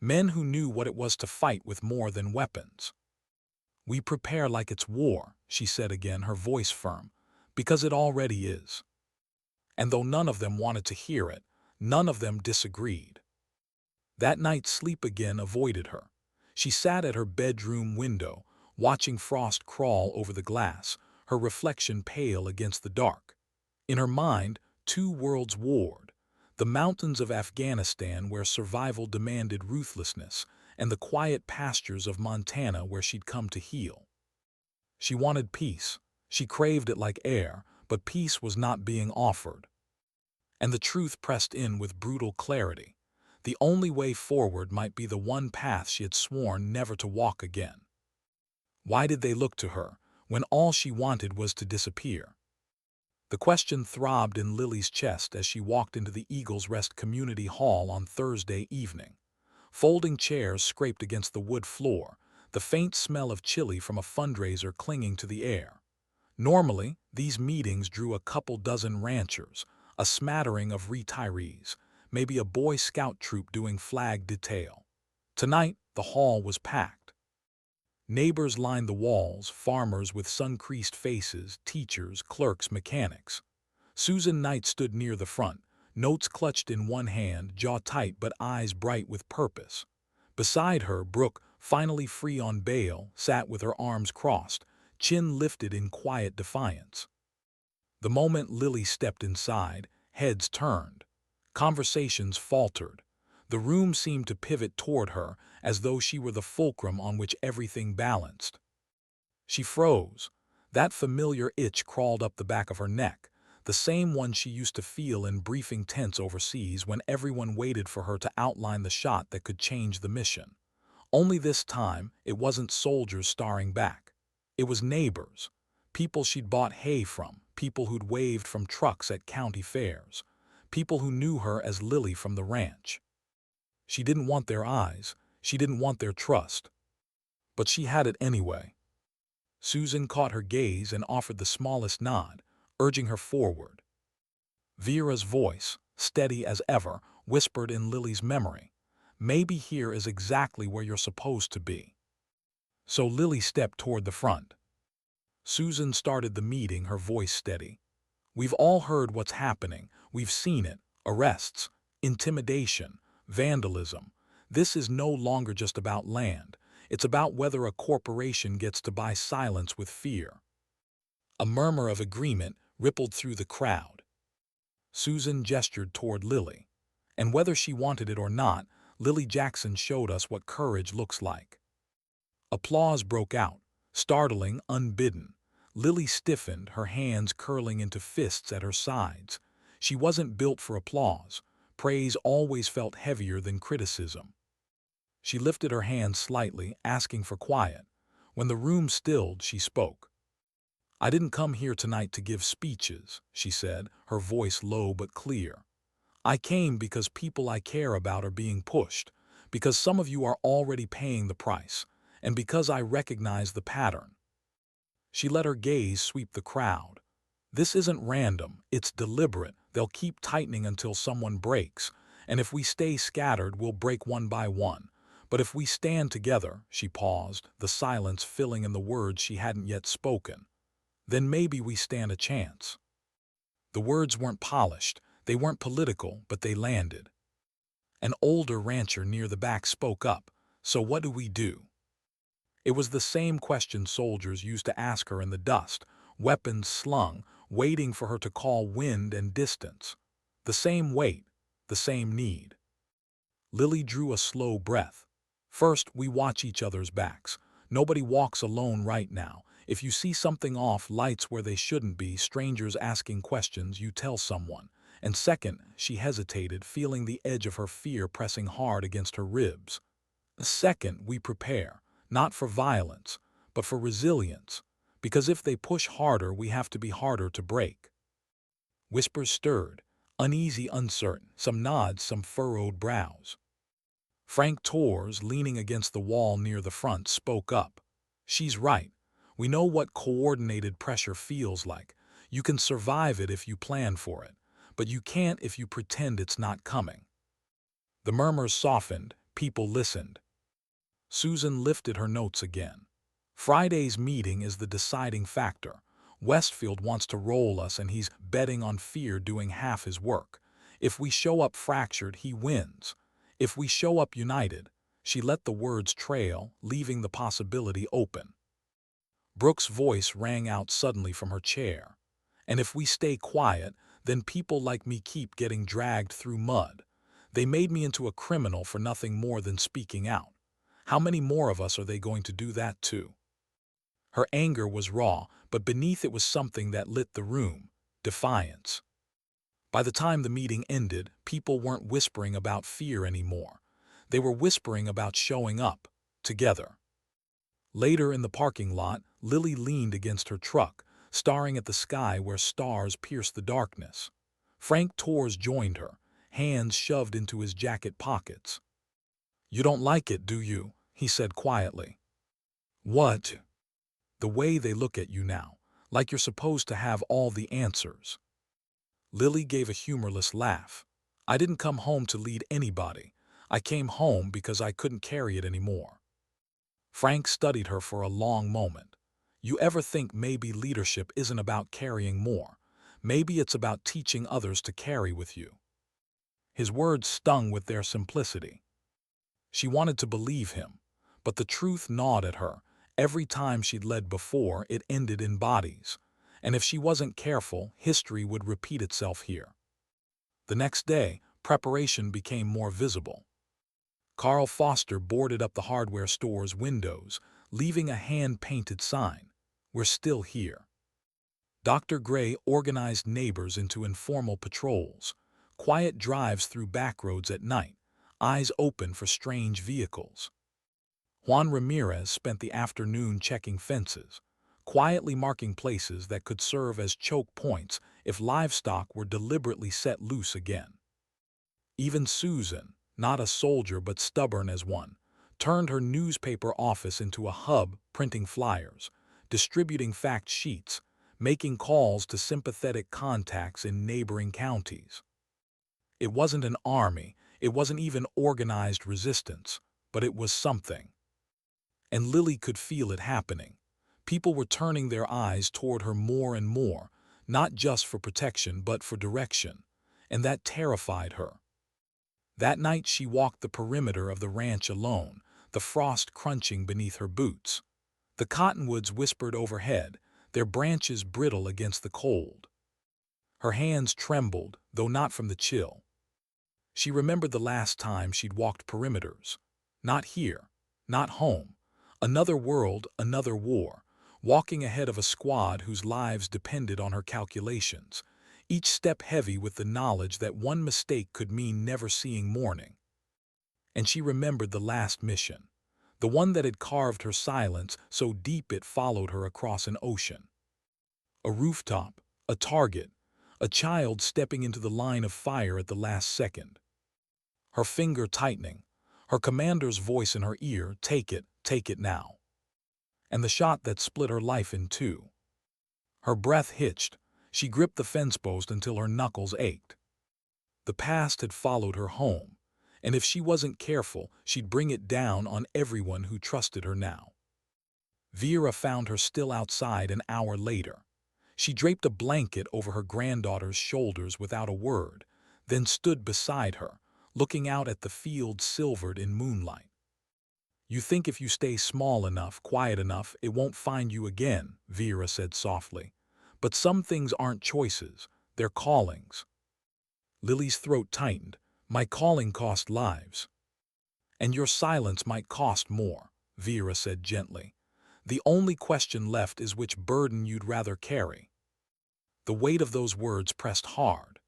Men who knew what it was to fight with more than weapons. We prepare like it's war, she said again, her voice firm, because it already is. And though none of them wanted to hear it, none of them disagreed. That night sleep again avoided her. She sat at her bedroom window, watching frost crawl over the glass, her reflection pale against the dark. In her mind, two worlds warred: the mountains of Afghanistan where survival demanded ruthlessness, and the quiet pastures of Montana where she'd come to heal. She wanted peace. She craved it like air, but peace was not being offered. And the truth pressed in with brutal clarity. The only way forward might be the one path she had sworn never to walk again. Why did they look to her, when all she wanted was to disappear? The question throbbed in Lily's chest as she walked into the Eagles Rest Community Hall on Thursday evening. Folding chairs scraped against the wood floor, the faint smell of chili from a fundraiser clinging to the air. Normally, these meetings drew a couple dozen ranchers, a smattering of retirees, maybe a Boy Scout troop doing flag detail. Tonight, the hall was packed. Neighbors lined the walls, farmers with sun-creased faces, teachers, clerks, mechanics. Susan Knight stood near the front, notes clutched in one hand, jaw tight but eyes bright with purpose. Beside her, Brooke, finally free on bail, sat with her arms crossed, chin lifted in quiet defiance. The moment Lily stepped inside, heads turned. Conversations faltered. The room seemed to pivot toward her, as though she were the fulcrum on which everything balanced. She froze. That familiar itch crawled up the back of her neck, the same one she used to feel in briefing tents overseas when everyone waited for her to outline the shot that could change the mission. Only this time, it wasn't soldiers starring back. It was neighbors, people she'd bought hay from, people who'd waved from trucks at county fairs, people who knew her as Lily from the ranch. She didn't want their eyes, she didn't want their trust. But she had it anyway. Susan caught her gaze and offered the smallest nod, urging her forward. Vera's voice, steady as ever, whispered in Lily's memory, "Maybe here is exactly where you're supposed to be." So Lily stepped toward the front. Susan started the meeting, her voice steady. "We've all heard what's happening. We've seen it. Arrests, intimidation, vandalism. This is no longer just about land. It's about whether a corporation gets to buy silence with fear." A murmur of agreement rippled through the crowd. Susan gestured toward Lily. And whether she wanted it or not, Lily Jackson showed us what courage looks like. Applause broke out, startling, unbidden. Lily stiffened, her hands curling into fists at her sides. She wasn't built for applause. Praise always felt heavier than criticism. She lifted her hands slightly, asking for quiet. When the room stilled, she spoke. "I didn't come here tonight to give speeches," she said, her voice low but clear. "I came because people I care about are being pushed, because some of you are already paying the price, and because I recognize the pattern." She let her gaze sweep the crowd. "This isn't random, it's deliberate. They'll keep tightening until someone breaks, and if we stay scattered, we'll break one by one. But if we stand together," she paused, the silence filling in the words she hadn't yet spoken, "then maybe we stand a chance." The words weren't polished, they weren't political, but they landed. An older rancher near the back spoke up. "So what do we do?" It was the same question soldiers used to ask her in the dust, weapons slung, waiting for her to call wind and distance. The same wait, the same need. Lily drew a slow breath. "First, we watch each other's backs. Nobody walks alone right now. If you see something off, lights where they shouldn't be, strangers asking questions, you tell someone." And second, she hesitated, feeling the edge of her fear pressing hard against her ribs. Second, we prepare, not for violence, but for resilience, because if they push harder, we have to be harder to break. Whispers stirred, uneasy, uncertain, some nods, some furrowed brows. Frank Torres, leaning against the wall near the front, spoke up. "She's right. We know what coordinated pressure feels like. You can survive it if you plan for it, but you can't if you pretend it's not coming." The murmurs softened, people listened. Susan lifted her notes again. "Friday's meeting is the deciding factor. Westfield wants to roll us and he's betting on fear doing half his work. If we show up fractured, he wins. If we show up united." She let the words trail, leaving the possibility open. Brooke's voice rang out suddenly from her chair. "And if we stay quiet, then people like me keep getting dragged through mud. They made me into a criminal for nothing more than speaking out. How many more of us are they going to do that to?" Her anger was raw, but beneath it was something that lit the room: defiance. By the time the meeting ended, people weren't whispering about fear anymore. They were whispering about showing up, together. Later in the parking lot, Lily leaned against her truck, staring at the sky where stars pierced the darkness. Frank Torres joined her, hands shoved into his jacket pockets. "You don't like it, do you?" he said quietly. "What?" "The way they look at you now, like you're supposed to have all the answers." Lily gave a humorless laugh. "I didn't come home to lead anybody. I came home because I couldn't carry it anymore." Frank studied her for a long moment. "You ever think maybe leadership isn't about carrying more? Maybe it's about teaching others to carry with you?" His words stung with their simplicity. She wanted to believe him, but the truth gnawed at her. Every time she'd led before, it ended in bodies. And if she wasn't careful, history would repeat itself here. The next day, preparation became more visible. Carl Foster boarded up the hardware store's windows, leaving a hand-painted sign: "We're still here." Dr. Gray organized neighbors into informal patrols, quiet drives through backroads at night, eyes open for strange vehicles. Juan Ramirez spent the afternoon checking fences, quietly marking places that could serve as choke points if livestock were deliberately set loose again. Even Susan, not a soldier but stubborn as one, turned her newspaper office into a hub, printing flyers, distributing fact sheets, making calls to sympathetic contacts in neighboring counties. It wasn't an army, it wasn't even organized resistance, but it was something. And Lily could feel it happening. People were turning their eyes toward her more and more, not just for protection but for direction, and that terrified her. That night she walked the perimeter of the ranch alone, the frost crunching beneath her boots. The cottonwoods whispered overhead, their branches brittle against the cold. Her hands trembled, though not from the chill. She remembered the last time she'd walked perimeters. Not here, not home. Another world, another war, walking ahead of a squad whose lives depended on her calculations, each step heavy with the knowledge that one mistake could mean never seeing morning. And she remembered the last mission, the one that had carved her silence so deep it followed her across an ocean. A rooftop, a target, a child stepping into the line of fire at the last second. Her finger tightening, her commander's voice in her ear: take it now." And the shot that split her life in two. Her breath hitched. She gripped the fence post until her knuckles ached. The past had followed her home, and if she wasn't careful, she'd bring it down on everyone who trusted her now. Vera found her still outside an hour later. She draped a blanket over her granddaughter's shoulders without a word, then stood beside her, looking out at the field silvered in moonlight. "You think if you stay small enough, quiet enough, it won't find you again," Vera said softly. "But some things aren't choices, they're callings." Lily's throat tightened. "My calling cost lives." "And your silence might cost more," Vera said gently. "The only question left is which burden you'd rather carry." The weight of those words pressed hard,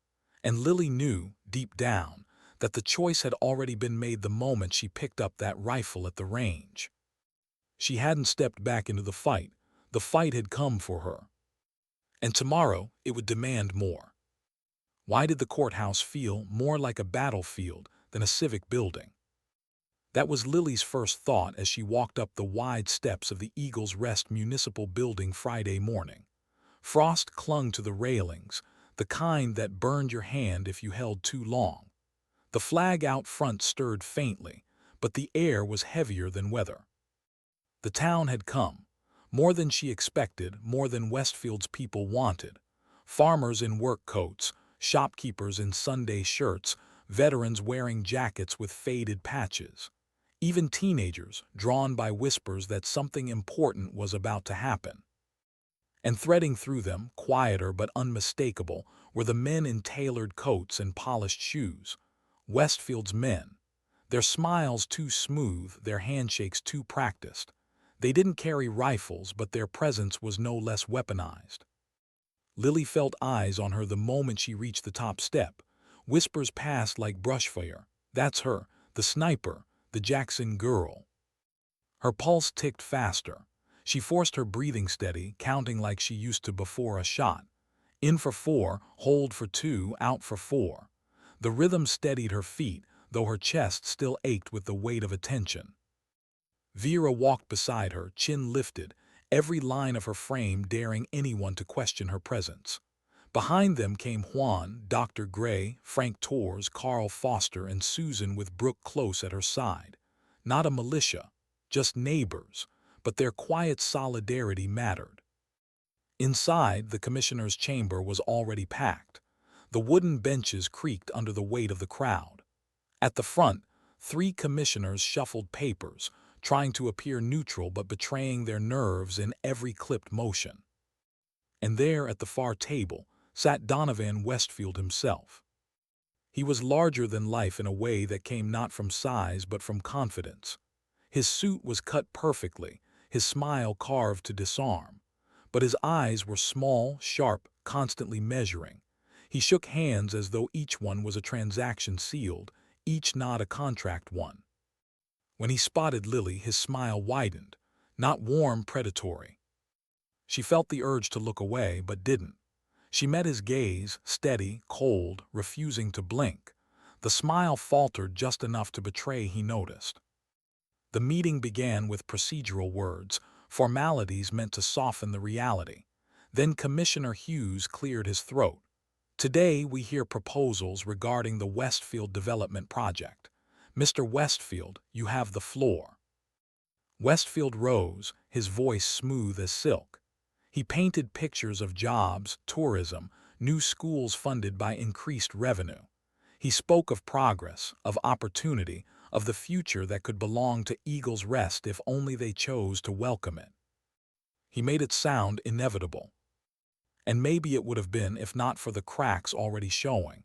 and Lily knew, deep down, that the choice had already been made the moment she picked up that rifle at the range. She hadn't stepped back into the fight had come for her. And tomorrow it would demand more. Why did the courthouse feel more like a battlefield than a civic building? That was Lily's first thought as she walked up the wide steps of the Eagle's Rest Municipal Building Friday morning. Frost clung to the railings, the kind that burned your hand if you held too long. The flag out front stirred faintly, but the air was heavier than weather. The town had come, more than she expected, more than Westfield's people wanted. Farmers in work coats, shopkeepers in Sunday shirts, veterans wearing jackets with faded patches. Even teenagers, drawn by whispers that something important was about to happen. And threading through them, quieter but unmistakable, were the men in tailored coats and polished shoes. Westfield's men. Their smiles too smooth, their handshakes too practiced. They didn't carry rifles, but their presence was no less weaponized. Lily felt eyes on her the moment she reached the top step. Whispers passed like brushfire. "That's her, the sniper, the Jackson girl." Her pulse ticked faster. She forced her breathing steady, counting like she used to before a shot. In for 4, hold for 2, out for 4. The rhythm steadied her feet, though her chest still ached with the weight of attention. Vera walked beside her, chin lifted, every line of her frame daring anyone to question her presence. Behind them came Juan, Dr. Gray, Frank Torres, Carl Foster, and Susan with Brooke close at her side. Not a militia, just neighbors, but their quiet solidarity mattered. Inside, the commissioner's chamber was already packed. The wooden benches creaked under the weight of the crowd. At the front, 3 commissioners shuffled papers, trying to appear neutral but betraying their nerves in every clipped motion. And there, at the far table, sat Donovan Westfield himself. He was larger than life in a way that came not from size but from confidence. His suit was cut perfectly, his smile carved to disarm. But his eyes were small, sharp, constantly measuring. He shook hands as though each one was a transaction sealed, each nod a contract one. When he spotted Lily, his smile widened, not warm, predatory. She felt the urge to look away, but didn't. She met his gaze, steady, cold, refusing to blink. The smile faltered just enough to betray he noticed. The meeting began with procedural words, formalities meant to soften the reality. Then Commissioner Hughes cleared his throat. "Today we hear proposals regarding the Westfield Development Project. Mr. Westfield, you have the floor." Westfield rose, his voice smooth as silk. He painted pictures of jobs, tourism, new schools funded by increased revenue. He spoke of progress, of opportunity, of the future that could belong to Eagle's Rest if only they chose to welcome it. He made it sound inevitable. And maybe it would have been if not for the cracks already showing.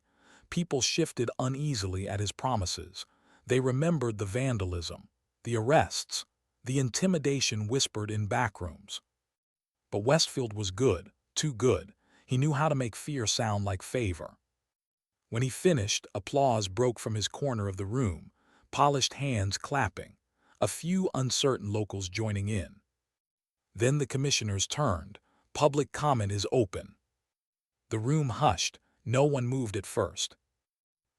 People shifted uneasily at his promises. They remembered the vandalism, the arrests, the intimidation whispered in backrooms. But Westfield was good, too good. He knew how to make fear sound like favor. When he finished, applause broke from his corner of the room, polished hands clapping, a few uncertain locals joining in. Then the commissioners turned. "Public comment is open." The room hushed. No one moved at first.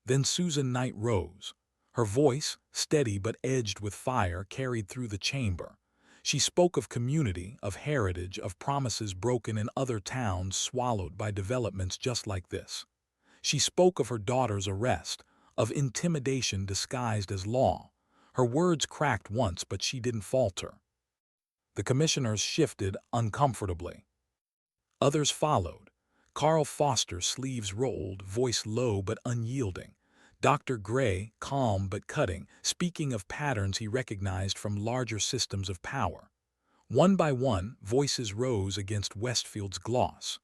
Then Susan Knight rose. Her voice, steady but edged with fire, carried through the chamber. She spoke of community, of heritage, of promises broken in other towns swallowed by developments just like this. She spoke of her daughter's arrest, of intimidation disguised as law. Her words cracked once, but she didn't falter. The commissioners shifted uncomfortably. Others followed. Carl Foster, sleeves rolled, voice low but unyielding. Dr. Gray, calm but cutting, speaking of patterns he recognized from larger systems of power. One by one, voices rose against Westfield's gloss.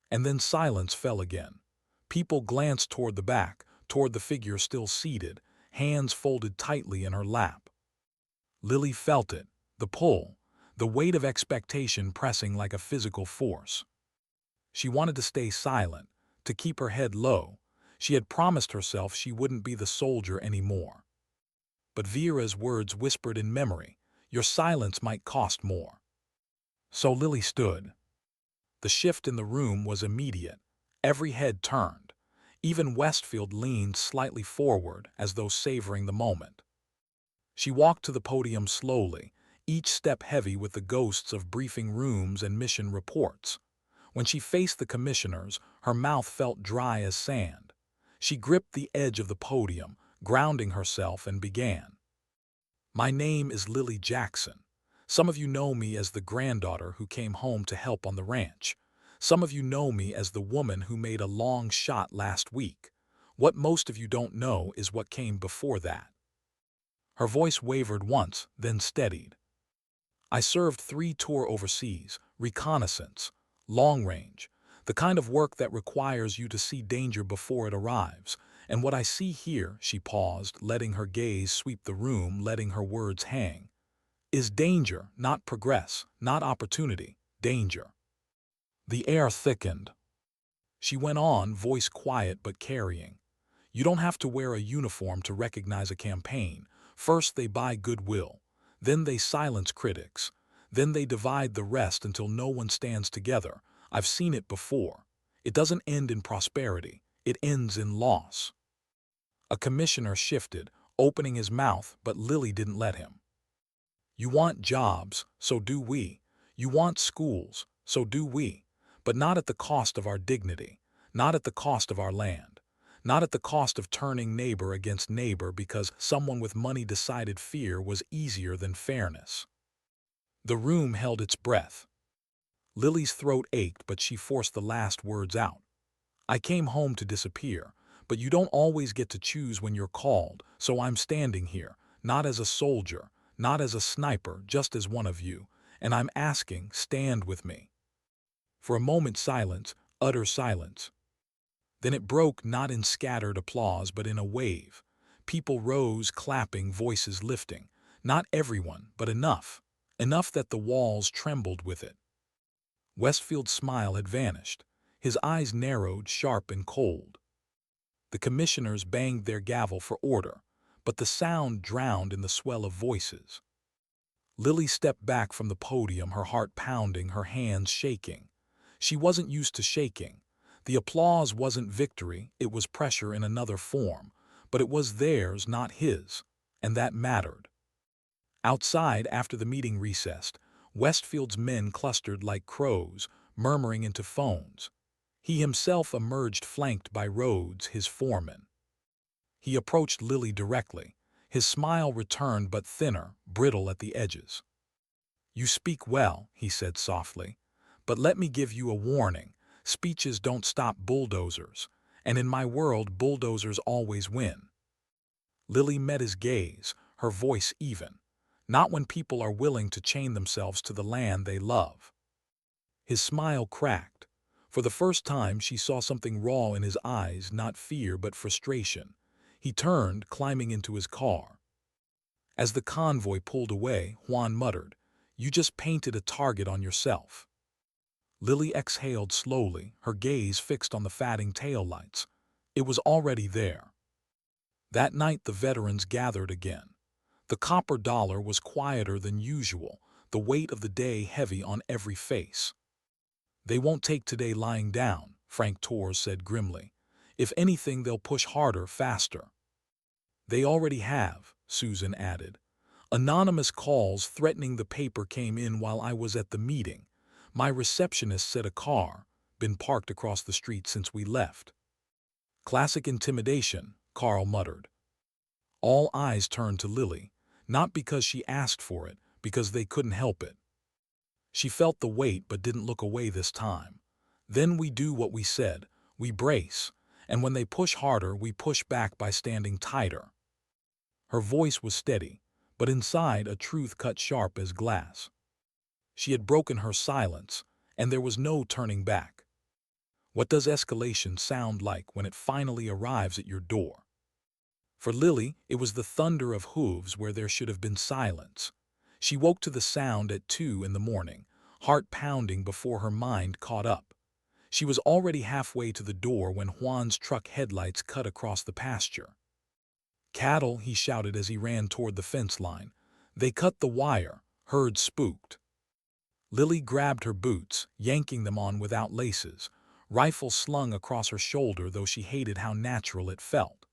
And then silence fell again. People glanced toward the back, toward the figure still seated, hands folded tightly in her lap. Lily felt it, the pull, the weight of expectation pressing like a physical force. She wanted to stay silent, to keep her head low. She had promised herself she wouldn't be the soldier anymore. But Vera's words whispered in memory, "Your silence might cost more." So Lily stood. The shift in the room was immediate. Every head turned. Even Westfield leaned slightly forward as though savoring the moment. She walked to the podium slowly, each step heavy with the ghosts of briefing rooms and mission reports. When she faced the commissioners, her mouth felt dry as sand. She gripped the edge of the podium, grounding herself, and began. "My name is Lily Jackson. Some of you know me as the granddaughter who came home to help on the ranch. Some of you know me as the woman who made a long shot last week. What most of you don't know is what came before that." Her voice wavered once, then steadied. "I served 3 tours overseas, reconnaissance, long range, the kind of work that requires you to see danger before it arrives. And what I see here," she paused, letting her gaze sweep the room, letting her words hang, "is danger, not progress, not opportunity, danger." The air thickened. She went on, voice quiet but carrying. "You don't have to wear a uniform to recognize a campaign. First they buy goodwill. Then they silence critics. Then they divide the rest until no one stands together. I've seen it before. It doesn't end in prosperity. It ends in loss." A commissioner shifted, opening his mouth, but Lily didn't let him. "You want jobs, so do we. You want schools, so do we. But not at the cost of our dignity, not at the cost of our land, not at the cost of turning neighbor against neighbor because someone with money decided fear was easier than fairness." The room held its breath. Lily's throat ached, but she forced the last words out. "I came home to disappear, but you don't always get to choose when you're called, so I'm standing here, not as a soldier, not as a sniper, just as one of you, and I'm asking, stand with me." For a moment silence, utter silence. Then it broke, not in scattered applause but in a wave. People rose, clapping, voices lifting. Not everyone, but enough. Enough that the walls trembled with it. Westfield's smile had vanished. His eyes narrowed, sharp and cold. The commissioners banged their gavel for order, but the sound drowned in the swell of voices. Lily stepped back from the podium, her heart pounding, her hands shaking. She wasn't used to shaking. The applause wasn't victory, it was pressure in another form, but it was theirs, not his, and that mattered. Outside, after the meeting recessed, Westfield's men clustered like crows, murmuring into phones. He himself emerged, flanked by Rhodes, his foreman. He approached Lily directly. His smile returned, but thinner, brittle at the edges. "You speak well," he said softly, "but let me give you a warning. Speeches don't stop bulldozers, and in my world bulldozers always win." Lily met his gaze, her voice even. "Not when people are willing to chain themselves to the land they love." His smile cracked. For the first time she saw something raw in his eyes, not fear but frustration. He turned, climbing into his car. As the convoy pulled away, Juan muttered, "You just painted a target on yourself." Lily exhaled slowly, her gaze fixed on the fatting taillights. It was already there. That night the veterans gathered again. The copper dollar was quieter than usual, the weight of the day heavy on every face. "They won't take today lying down," Frank Torres said grimly. "If anything, they'll push harder, faster." "They already have," Susan added. "Anonymous calls threatening the paper came in while I was at the meeting. My receptionist said a car been parked across the street since we left." "Classic intimidation," Carl muttered. All eyes turned to Lily, not because she asked for it, because they couldn't help it. She felt the weight but didn't look away this time. "Then we do what we said, we brace, And when they push harder, we push back by standing tighter." Her voice was steady, but inside a truth cut sharp as glass. She had broken her silence, and there was no turning back. What does escalation sound like when it finally arrives at your door? For Lily, it was the thunder of hooves where there should have been silence. She woke to the sound at 2 in the morning, heart pounding before her mind caught up. She was already halfway to the door when Juan's truck headlights cut across the pasture. "Cattle," he shouted as he ran toward the fence line. "They cut the wire. Herd spooked." Lily grabbed her boots, yanking them on without laces, rifle slung across her shoulder, though she hated how natural it felt.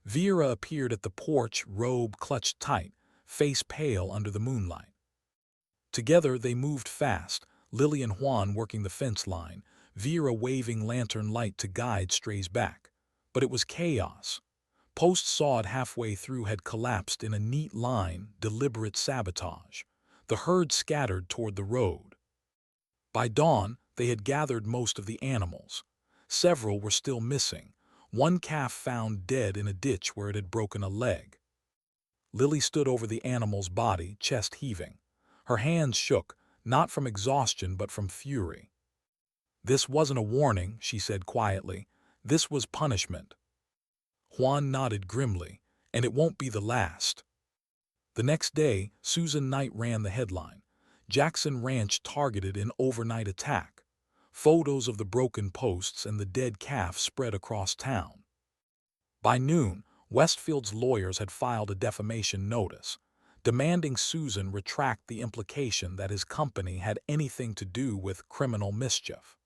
Vera appeared at the porch, robe clutched tight, face pale under the moonlight. Together they moved fast, Lily and Juan working the fence line, Vera waving lantern light to guide strays back. But it was chaos. Posts sawed halfway through had collapsed in a neat line, deliberate sabotage. The herd scattered toward the road. By dawn, they had gathered most of the animals. Several were still missing. One calf found dead in a ditch where it had broken a leg. Lily stood over the animal's body, chest heaving. Her hands shook, not from exhaustion but from fury. "This wasn't a warning," she said quietly. "This was punishment." Juan nodded grimly. "And it won't be the last." The next day, Susan Knight ran the headline. "Jackson Ranch targeted in overnight attack." Photos of the broken posts and the dead calf spread across town. By noon, Westfield's lawyers had filed a defamation notice, demanding Susan retract the implication that his company had anything to do with criminal mischief.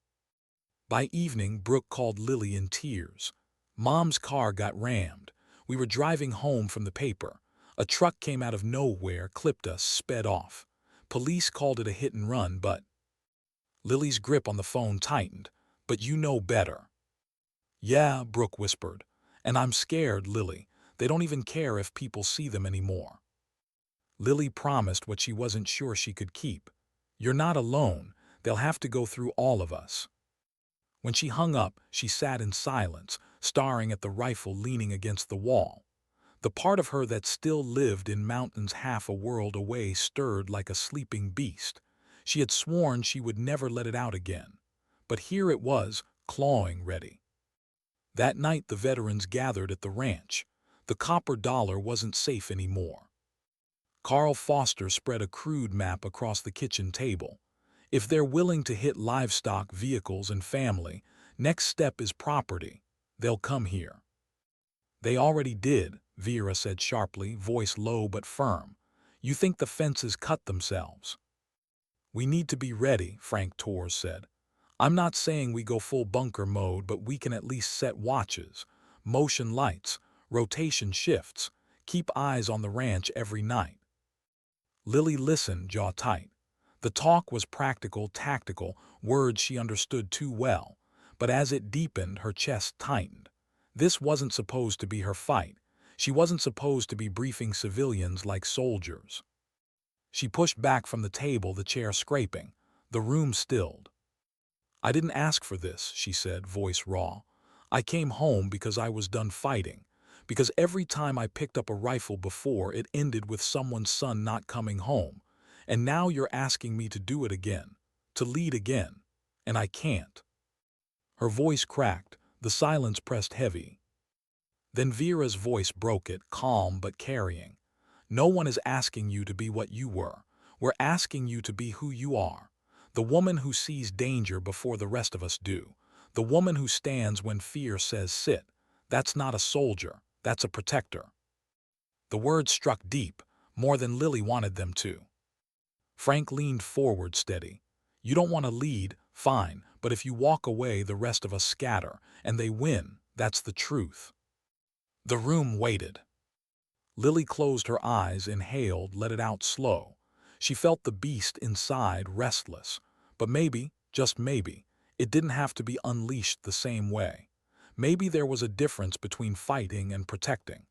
By evening, Brooke called Lily in tears. "Mom's car got rammed. We were driving home from the paper. A truck came out of nowhere, clipped us, sped off. Police called it a hit and run, but—" Lily's grip on the phone tightened. "But you know better." "Yeah," Brooke whispered. "And I'm scared, Lily. They don't even care if people see them anymore." Lily promised what she wasn't sure she could keep. "You're not alone. They'll have to go through all of us." When she hung up, she sat in silence, staring at the rifle leaning against the wall. The part of her that still lived in mountains half a world away stirred like a sleeping beast. She had sworn she would never let it out again. But here it was, clawing ready. That night the veterans gathered at the ranch. The copper dollar wasn't safe anymore. Carl Foster spread a crude map across the kitchen table. "If they're willing to hit livestock, vehicles, and family, next step is property. They'll come here." "They already did," Vera said sharply, voice low but firm. "You think the fences cut themselves?" "We need to be ready," Frank Torres said. "I'm not saying we go full bunker mode, but we can at least set watches, motion lights, rotation shifts, keep eyes on the ranch every night." Lily listened, jaw tight. The talk was practical, tactical, words she understood too well, but as it deepened, her chest tightened. This wasn't supposed to be her fight. She wasn't supposed to be briefing civilians like soldiers. She pushed back from the table, the chair scraping. The room stilled. "I didn't ask for this," she said, voice raw. "I came home because I was done fighting. Because every time I picked up a rifle before, it ended with someone's son not coming home. And now you're asking me to do it again, to lead again. And I can't." Her voice cracked, the silence pressed heavy. Then Vera's voice broke it, calm but carrying. "No one is asking you to be what you were. We're asking you to be who you are. The woman who sees danger before the rest of us do. The woman who stands when fear says sit. That's not a soldier, that's a protector." The words struck deep, more than Lily wanted them to. Frank leaned forward, steady. "You don't want to lead, fine, but if you walk away, the rest of us scatter, and they win. That's the truth." The room waited. Lily closed her eyes, inhaled, let it out slow. She felt the beast inside, restless. But maybe, just maybe, it didn't have to be unleashed the same way. Maybe there was a difference between fighting and protecting.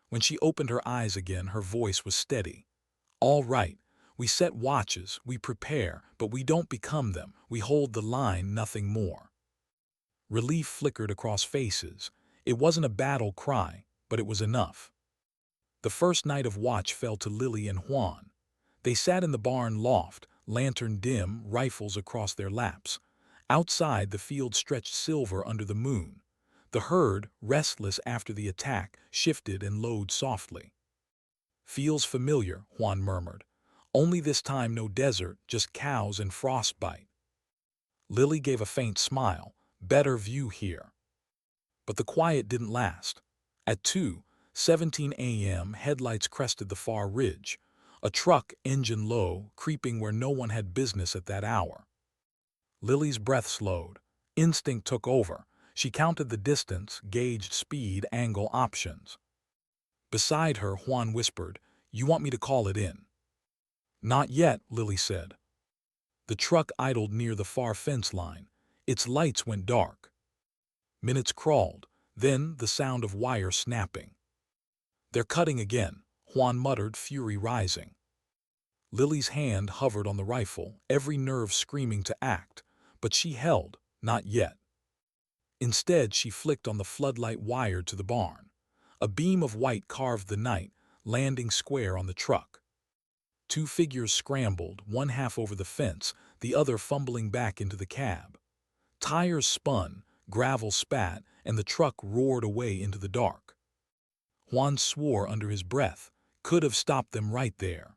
When she opened her eyes again, her voice was steady. "All right. We set watches, we prepare, but we don't become them. We hold the line, nothing more." Relief flickered across faces. It wasn't a battle cry, but it was enough. The first night of watch fell to Lily and Juan. They sat in the barn loft, lantern dim, rifles across their laps. Outside, the field stretched silver under the moon. The herd, restless after the attack, shifted and lowed softly. "Feels familiar," Juan murmured. "Only this time no desert, just cows and frostbite." Lily gave a faint smile. "Better view here." But the quiet didn't last. At 2:17 a.m., headlights crested the far ridge. A truck, engine low, creeping where no one had business at that hour. Lily's breath slowed. Instinct took over. She counted the distance, gauged speed, angle, options. Beside her, Juan whispered, "You want me to call it in?" "Not yet," Lily said. The truck idled near the far fence line. Its lights went dark. Minutes crawled, then the sound of wire snapping. "They're cutting again," Juan muttered, fury rising. Lily's hand hovered on the rifle, every nerve screaming to act, but she held, not yet. Instead, she flicked on the floodlight wired to the barn. A beam of white carved the night, landing square on the truck. Two figures scrambled, one half over the fence, the other fumbling back into the cab. Tires spun, gravel spat, and the truck roared away into the dark. Juan swore under his breath, "Could have stopped them right there."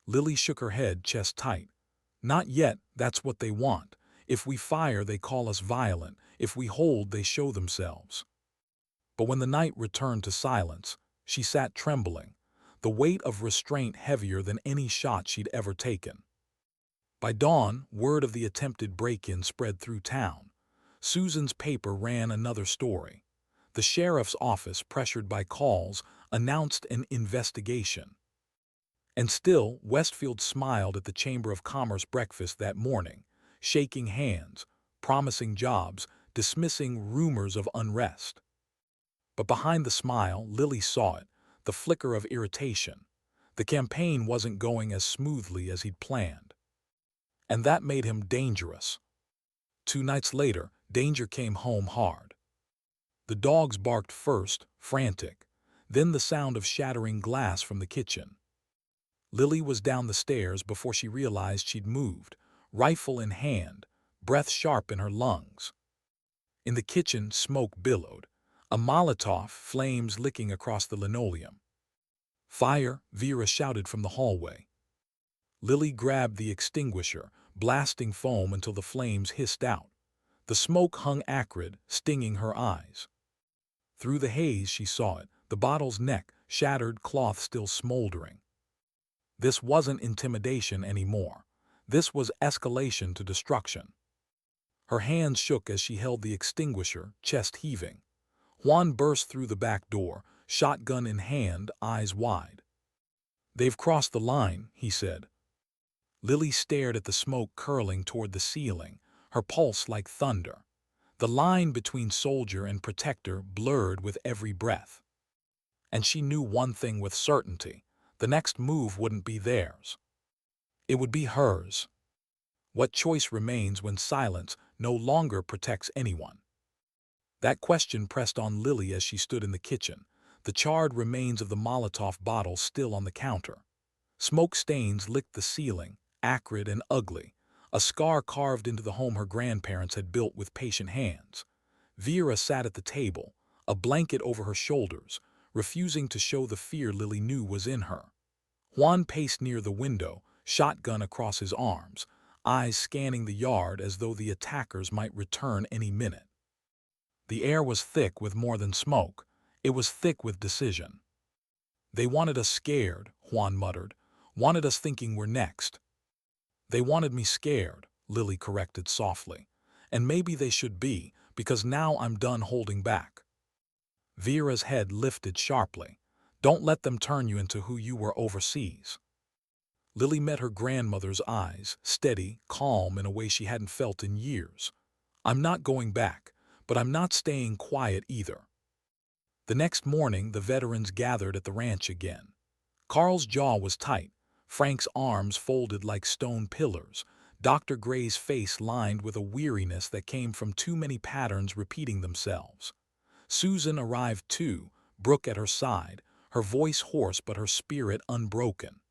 Lily shook her head, chest tight. "Not yet, that's what they want. If we fire, they call us violent. If we hold, they show themselves." But when the night returned to silence, she sat trembling, the weight of restraint heavier than any shot she'd ever taken. By dawn, word of the attempted break-in spread through town. Susan's paper ran another story. The sheriff's office, pressured by calls, announced an investigation. And still, Westfield smiled at the Chamber of Commerce breakfast that morning, shaking hands, promising jobs, dismissing rumors of unrest. But behind the smile, Lily saw it, the flicker of irritation. The campaign wasn't going as smoothly as he'd planned. And that made him dangerous. 2 nights later, danger came home hard. The dogs barked first, frantic, then the sound of shattering glass from the kitchen. Lily was down the stairs before she realized she'd moved, rifle in hand, breath sharp in her lungs. In the kitchen, smoke billowed, a Molotov, flames licking across the linoleum. "Fire!" Vera shouted from the hallway. Lily grabbed the extinguisher, blasting foam until the flames hissed out. The smoke hung acrid, stinging her eyes. Through the haze she saw it, the bottle's neck, shattered cloth still smoldering. This wasn't intimidation anymore. This was escalation to destruction. Her hands shook as she held the extinguisher, chest heaving. Juan burst through the back door, shotgun in hand, eyes wide. "They've crossed the line," he said. Lily stared at the smoke curling toward the ceiling, her pulse like thunder. The line between soldier and protector blurred with every breath. And she knew one thing with certainty: the next move wouldn't be theirs. It would be hers. What choice remains when silence no longer protects anyone? That question pressed on Lily as she stood in the kitchen, the charred remains of the Molotov bottle still on the counter. Smoke stains licked the ceiling, acrid and ugly, a scar carved into the home her grandparents had built with patient hands. Vera sat at the table, a blanket over her shoulders, refusing to show the fear Lily knew was in her. Juan paced near the window, shotgun across his arms, eyes scanning the yard as though the attackers might return any minute. The air was thick with more than smoke. It was thick with decision. "They wanted us scared," Juan muttered. "Wanted us thinking we're next." "They wanted me scared," Lily corrected softly. "And maybe they should be, because now I'm done holding back." Vera's head lifted sharply. "Don't let them turn you into who you were overseas." Lily met her grandmother's eyes, steady, calm in a way she hadn't felt in years. "I'm not going back, but I'm not staying quiet either." The next morning, the veterans gathered at the ranch again. Carl's jaw was tight, Frank's arms folded like stone pillars, Dr. Gray's face lined with a weariness that came from too many patterns repeating themselves. Susan arrived too, Brooke at her side, her voice hoarse but her spirit unbroken.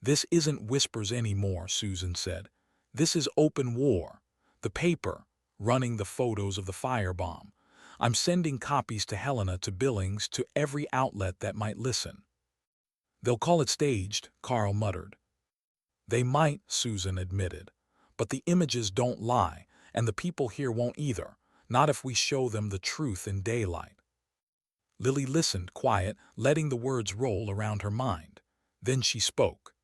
"This isn't whispers anymore," Susan said. "This is open war. The paper, running the photos of the firebomb. I'm sending copies to Helena, to Billings, to every outlet that might listen." "They'll call it staged," Carl muttered. "They might," Susan admitted. "But the images don't lie, and the people here won't either, not if we show them the truth in daylight." Lily listened, quiet, letting the words roll around her mind. Then she spoke.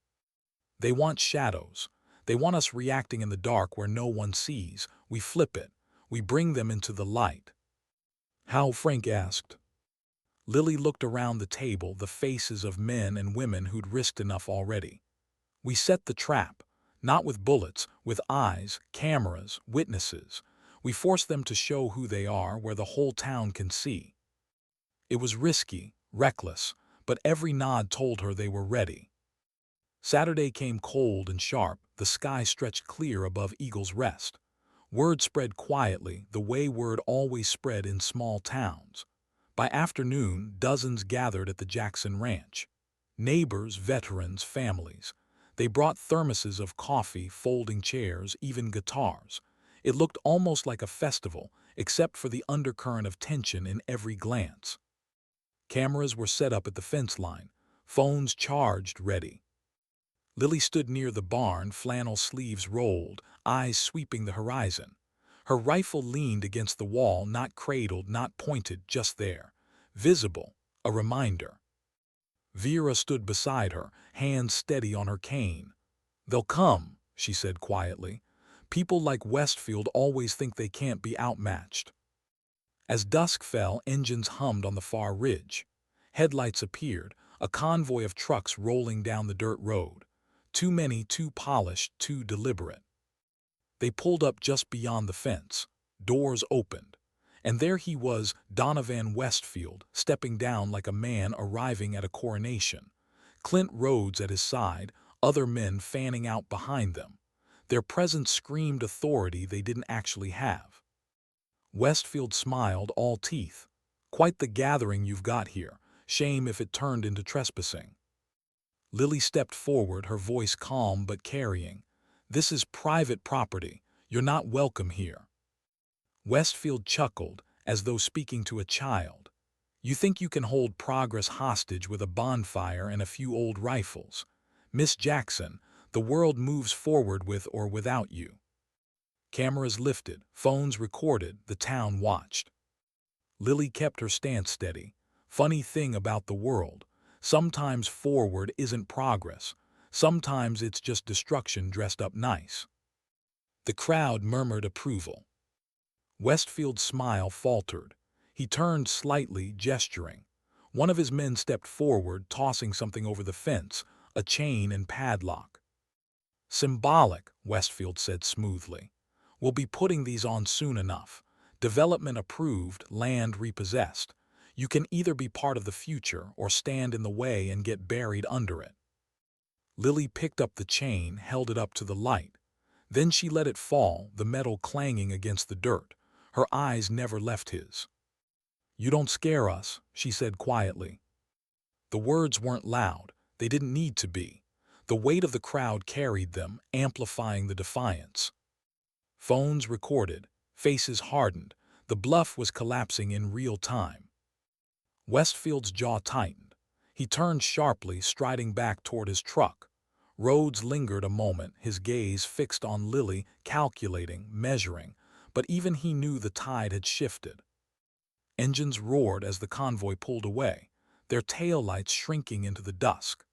"They want shadows. They want us reacting in the dark where no one sees. We flip it. We bring them into the light." "How?" Frank asked. Lily looked around the table, the faces of men and women who'd risked enough already. "We set the trap. Not with bullets, with eyes, cameras, witnesses. We force them to show who they are where the whole town can see." It was risky, reckless, but every nod told her they were ready. Saturday came cold and sharp, the sky stretched clear above Eagle's Rest. Word spread quietly, the way word always spread in small towns. By afternoon, dozens gathered at the Jackson Ranch. Neighbors, veterans, families. They brought thermoses of coffee, folding chairs, even guitars. It looked almost like a festival, except for the undercurrent of tension in every glance. Cameras were set up at the fence line, phones charged, ready. Lily stood near the barn, flannel sleeves rolled, eyes sweeping the horizon. Her rifle leaned against the wall, not cradled, not pointed, just there. Visible, a reminder. Vera stood beside her, hands steady on her cane. "They'll come," she said quietly. "People like Westfield always think they can't be outmatched." As dusk fell, engines hummed on the far ridge. Headlights appeared, a convoy of trucks rolling down the dirt road. Too many, too polished, too deliberate. They pulled up just beyond the fence. Doors opened. And there he was, Donovan Westfield, stepping down like a man arriving at a coronation. Clint Rhodes at his side, other men fanning out behind them. Their presence screamed authority they didn't actually have. Westfield smiled, all teeth. "Quite the gathering you've got here. Shame if it turned into trespassing." Lily stepped forward, her voice calm but carrying. "This is private property. You're not welcome here." Westfield chuckled, as though speaking to a child. "You think you can hold progress hostage with a bonfire and a few old rifles? Miss Jackson, the world moves forward with or without you." Cameras lifted, phones recorded, the town watched. Lily kept her stance steady. Funny thing about the world. Sometimes forward isn't progress. Sometimes it's just destruction dressed up nice. The crowd murmured approval. Westfield's smile faltered. He turned slightly, gesturing. One of his men stepped forward, tossing something over the fence, a chain and padlock. "Symbolic," Westfield said smoothly. "We'll be putting these on soon enough. Development approved, land repossessed. You can either be part of the future or stand in the way and get buried under it." Lily picked up the chain, held it up to the light. Then she let it fall, the metal clanging against the dirt. Her eyes never left his. "You don't scare us," she said quietly. The words weren't loud. They didn't need to be. The weight of the crowd carried them, amplifying the defiance. Phones recorded, faces hardened. The bluff was collapsing in real time. Westfield's jaw tightened. He turned sharply, striding back toward his truck. Rhodes lingered a moment, his gaze fixed on Lily, calculating, measuring, but even he knew the tide had shifted. Engines roared as the convoy pulled away, their taillights shrinking into the dusk.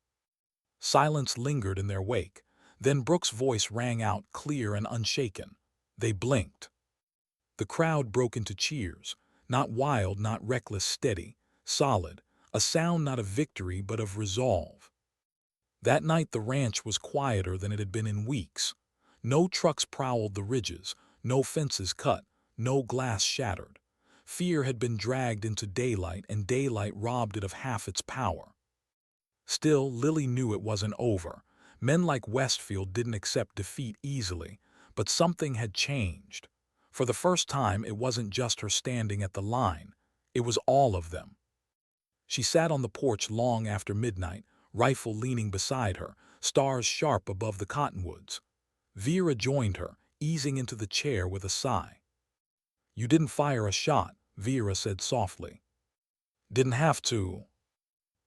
Silence lingered in their wake. Then Brooke's voice rang out, clear and unshaken. They blinked. The crowd broke into cheers, not wild, not reckless, steady, solid, a sound not of victory but of resolve. That night the ranch was quieter than it had been in weeks. No trucks prowled the ridges, no fences cut, no glass shattered. Fear had been dragged into daylight, and daylight robbed it of half its power. Still, Lily knew it wasn't over. Men like Westfield didn't accept defeat easily, but something had changed. For the first time, it wasn't just her standing at the line. It was all of them. She sat on the porch long after midnight, rifle leaning beside her, stars sharp above the cottonwoods. Vera joined her, easing into the chair with a sigh. "You didn't fire a shot," Vera said softly. "Didn't have to."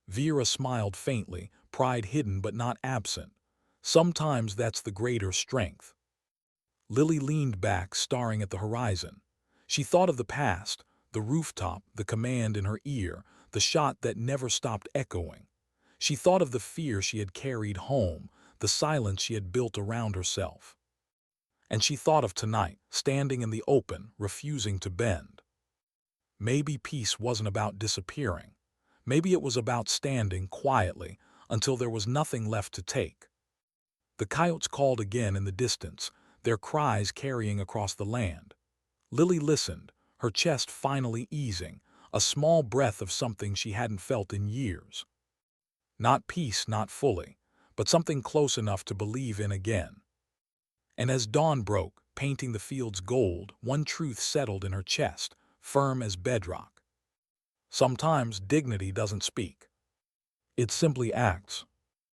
Vera smiled faintly, pride hidden but not absent. Sometimes that's the greater strength. Lily leaned back, staring at the horizon. She thought of the past, the rooftop, the command in her ear, the shot that never stopped echoing. She thought of the fear she had carried home, the silence she had built around herself. And she thought of tonight, standing in the open, refusing to bend. Maybe peace wasn't about disappearing. Maybe it was about standing quietly until there was nothing left to take. The coyotes called again in the distance, their cries carrying across the land. Lily listened, her chest finally easing, a small breath of something she hadn't felt in years. Not peace, not fully, but something close enough to believe in again. And as dawn broke, painting the fields gold, one truth settled in her chest, firm as bedrock. Sometimes dignity doesn't speak. It simply acts.